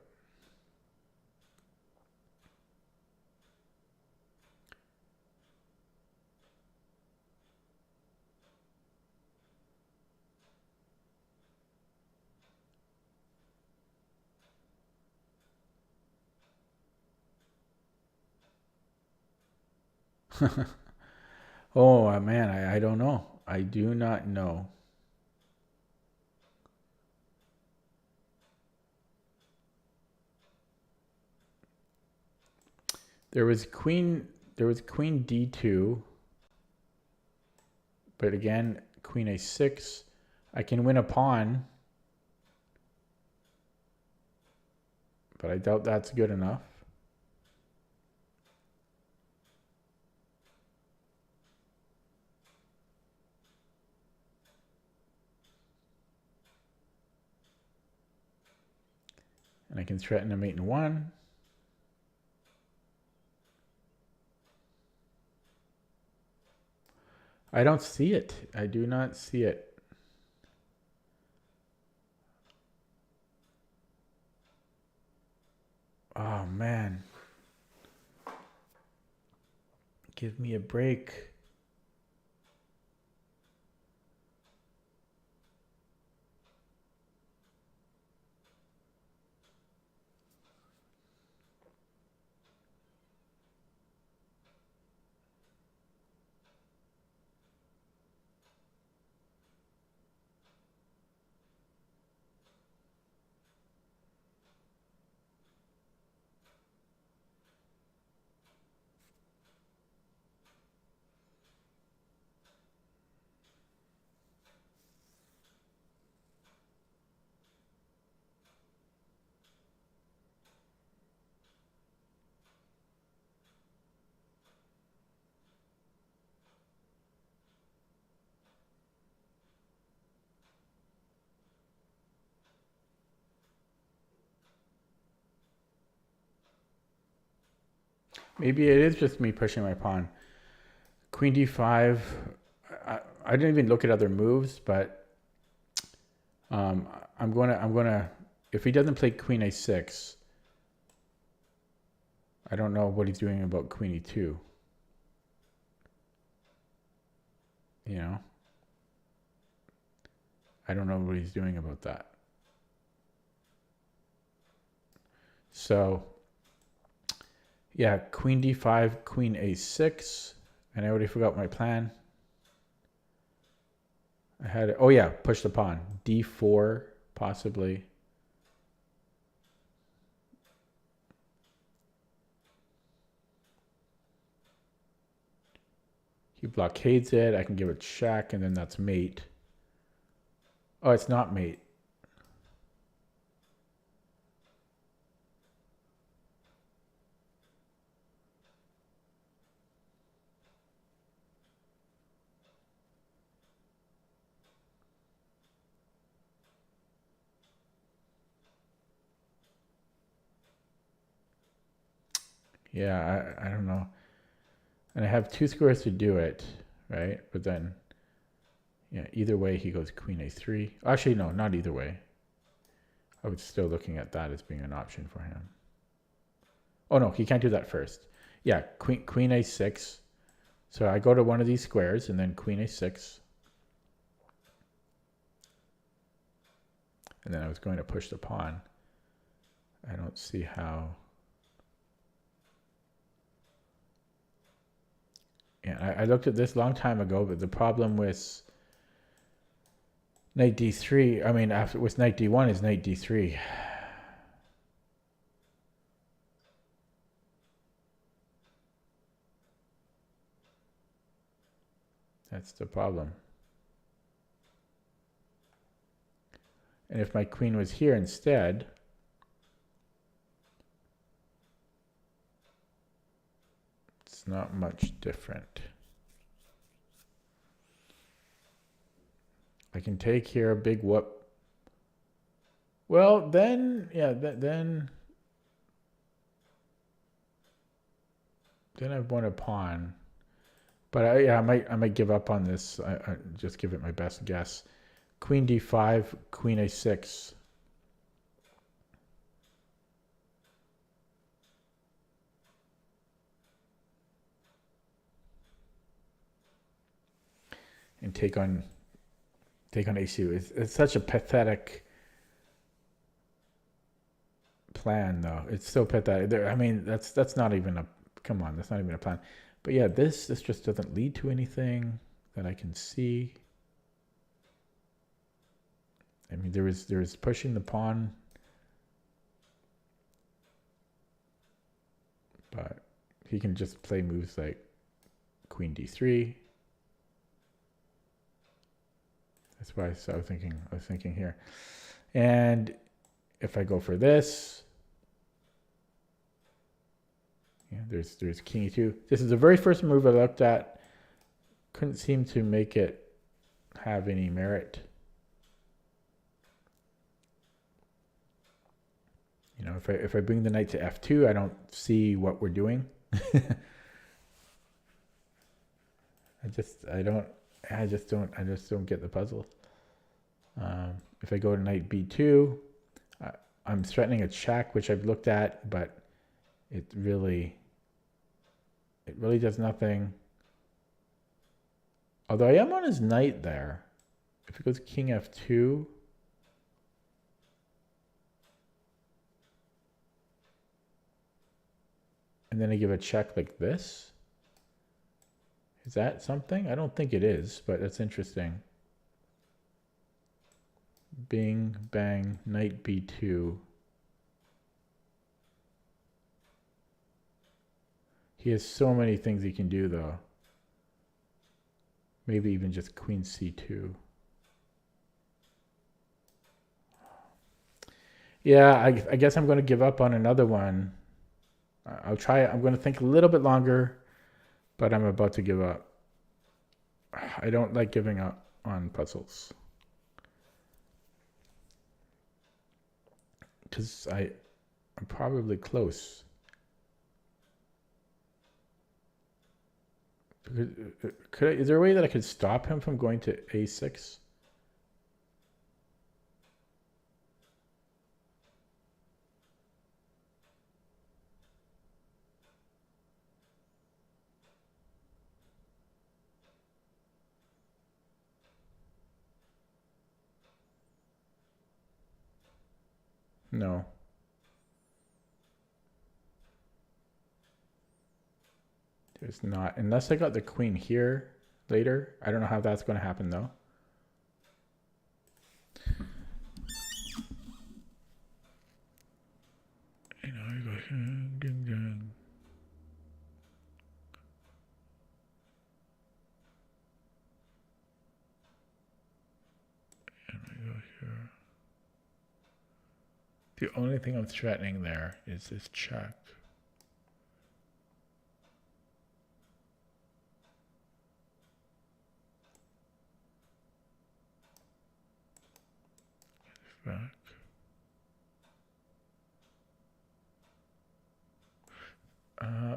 Oh man, I don't know. I do not know. There was queen d2, but again, queen a6. I can win a pawn, but I doubt that's good enough. And I can threaten a mate in one. I don't see it. I do not see it. Oh man. Give me a break. Maybe it is just me pushing my pawn. Queen d5. I didn't even look at other moves, but I'm gonna. If he doesn't play queen a6, I don't know what he's doing about queen e2. You know, I don't know what he's doing about that. So, yeah, queen d5, queen a6, and I already forgot my plan. I had, oh yeah, push the pawn. d4, possibly. He blockades it. I can give it check, and then that's mate. Oh, it's not mate. Yeah, I don't know. And I have two squares to do it, right? But then, yeah, either way he goes queen a3. Actually, no, not either way. I was still looking at that as being an option for him. Oh no, he can't do that first. Yeah, queen a6. So I go to one of these squares and then queen a6. And then I was going to push the pawn. I don't see how. Yeah, I looked at this a long time ago, but the problem with knight d3, I mean, after with knight d1 is knight d3. That's the problem. And if my queen was here instead, it's not much different. I can take here a big whoop. Well, then, yeah, then I've won a pawn. But yeah, I might give up on this. I just give it my best guess. Queen d5, queen a6. And take on a2. It's such a pathetic plan, though. It's so pathetic. I mean, that's not even a, come on, that's not even a plan. But yeah, this just doesn't lead to anything that I can see. I mean, there is pushing the pawn, but he can just play moves like queen d3. That's why I was thinking here. And if I go for this, yeah, there's king e2. This is the very first move I looked at. Couldn't seem to make it have any merit. You know, if I bring the knight to f2, I don't see what we're doing. I just don't get the puzzle. If I go to knight b2, I'm threatening a check, which I've looked at, but it really does nothing. Although I am on his knight there. If it goes king f2, and then I give a check like this. Is that something? I don't think it is, but it's interesting. Bing, bang, knight b2. He has so many things he can do, though. Maybe even just queen c2. Yeah, I guess I'm going to give up on another one. I'll try it. I'm going to think a little bit longer, but I'm about to give up. I don't like giving up on puzzles. Because I'm probably close. Is there a way that I could stop him from going to a6? No. There's not. Unless I got the queen here later. I don't know how that's going to happen, though. You know, you go ding ding. And I go here. The only thing I'm threatening there is this check. Back.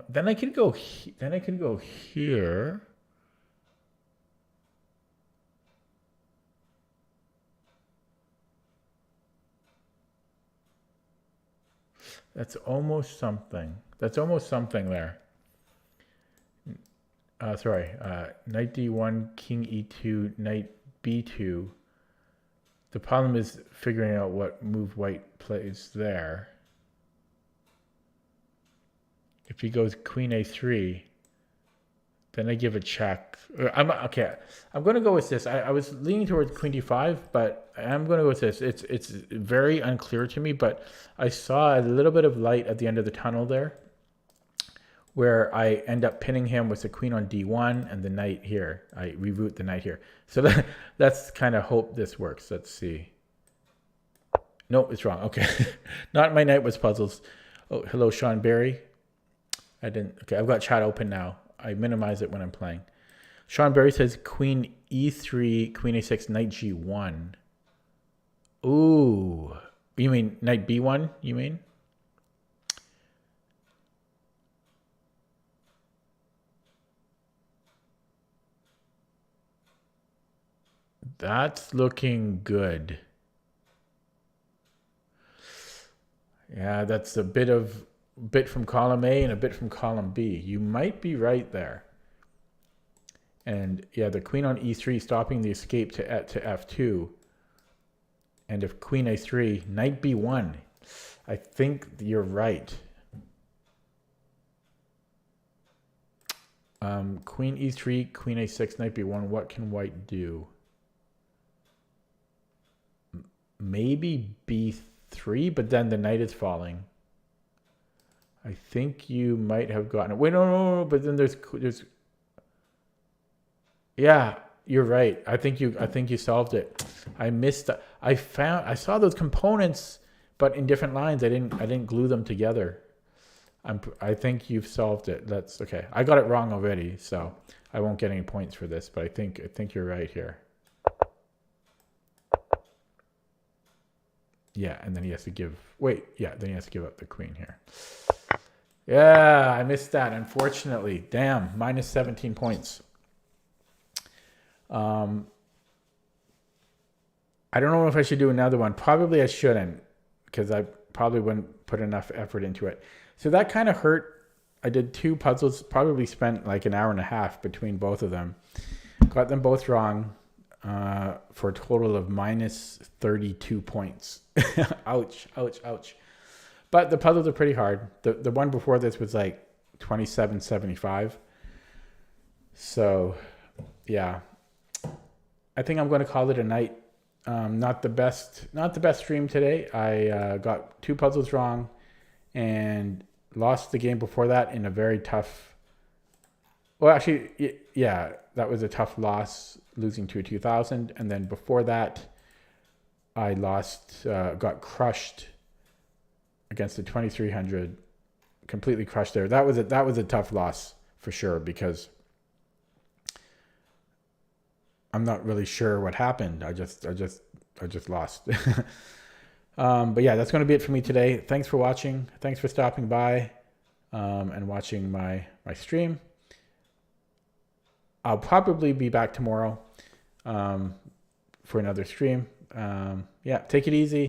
Then I can go. Then I can go here. That's almost something. That's almost something there. Sorry. Knight d1, king e2, knight b2. The problem is figuring out what move white plays there. If he goes queen a3, then I give a check. Okay. I'm going to go with this. I was leaning towards queen d5, but I'm going to go with this. It's very unclear to me, but I saw a little bit of light at the end of the tunnel there, where I end up pinning him with the queen on d1 and the knight here. I reroute the knight here. So that's kind of hope this works. Let's see. Nope, it's wrong. Okay. Not my knight was puzzles. Oh, hello, Sean Berry. I didn't. Okay, I've got chat open now. I minimize it when I'm playing. Sean Berry says queen e3, queen a6, knight g1. Ooh. You mean knight b1, you mean? That's looking good. Yeah, that's a bit from column A and a bit from column B. You might be right there. And yeah, the queen on e3 stopping the escape to f2. And if queen a3, knight b1. I think you're right. Queen e3, queen a6, knight b1. What can white do? Maybe b3, but then the knight is falling. I think you might have gotten it. Wait, no, but then there's. Yeah, you're right. I think you solved it. I missed. I saw those components, but in different lines. I didn't glue them together. I think you've solved it. That's okay. I got it wrong already, so I won't get any points for this. But I think you're right here. Yeah, and then he has to give. Wait, yeah, then he has to give up the queen here. Yeah, I missed that, unfortunately. Damn, minus 17 points. I don't know if I should do another one. Probably I shouldn't, because I probably wouldn't put enough effort into it. So that kind of hurt. I did 2 puzzles, probably spent like an hour and a half between both of them. Got them both wrong for a total of minus 32 points. Ouch, ouch, ouch. But the puzzles are pretty hard. The one before this was like 27.75. So, yeah. I think I'm going to call it a night. Not the best stream today. I got 2 puzzles wrong and lost the game before that in a very tough. Well, actually, yeah, that was a tough loss, losing to a 2000. And then before that, I lost, got crushed against the 2300, completely crushed there. That was a tough loss for sure, because I'm not really sure what happened. I just lost. But yeah, that's going to be it for me today. Thanks for watching. Thanks for stopping by and watching my stream. I'll probably be back tomorrow for another stream. Yeah, take it easy.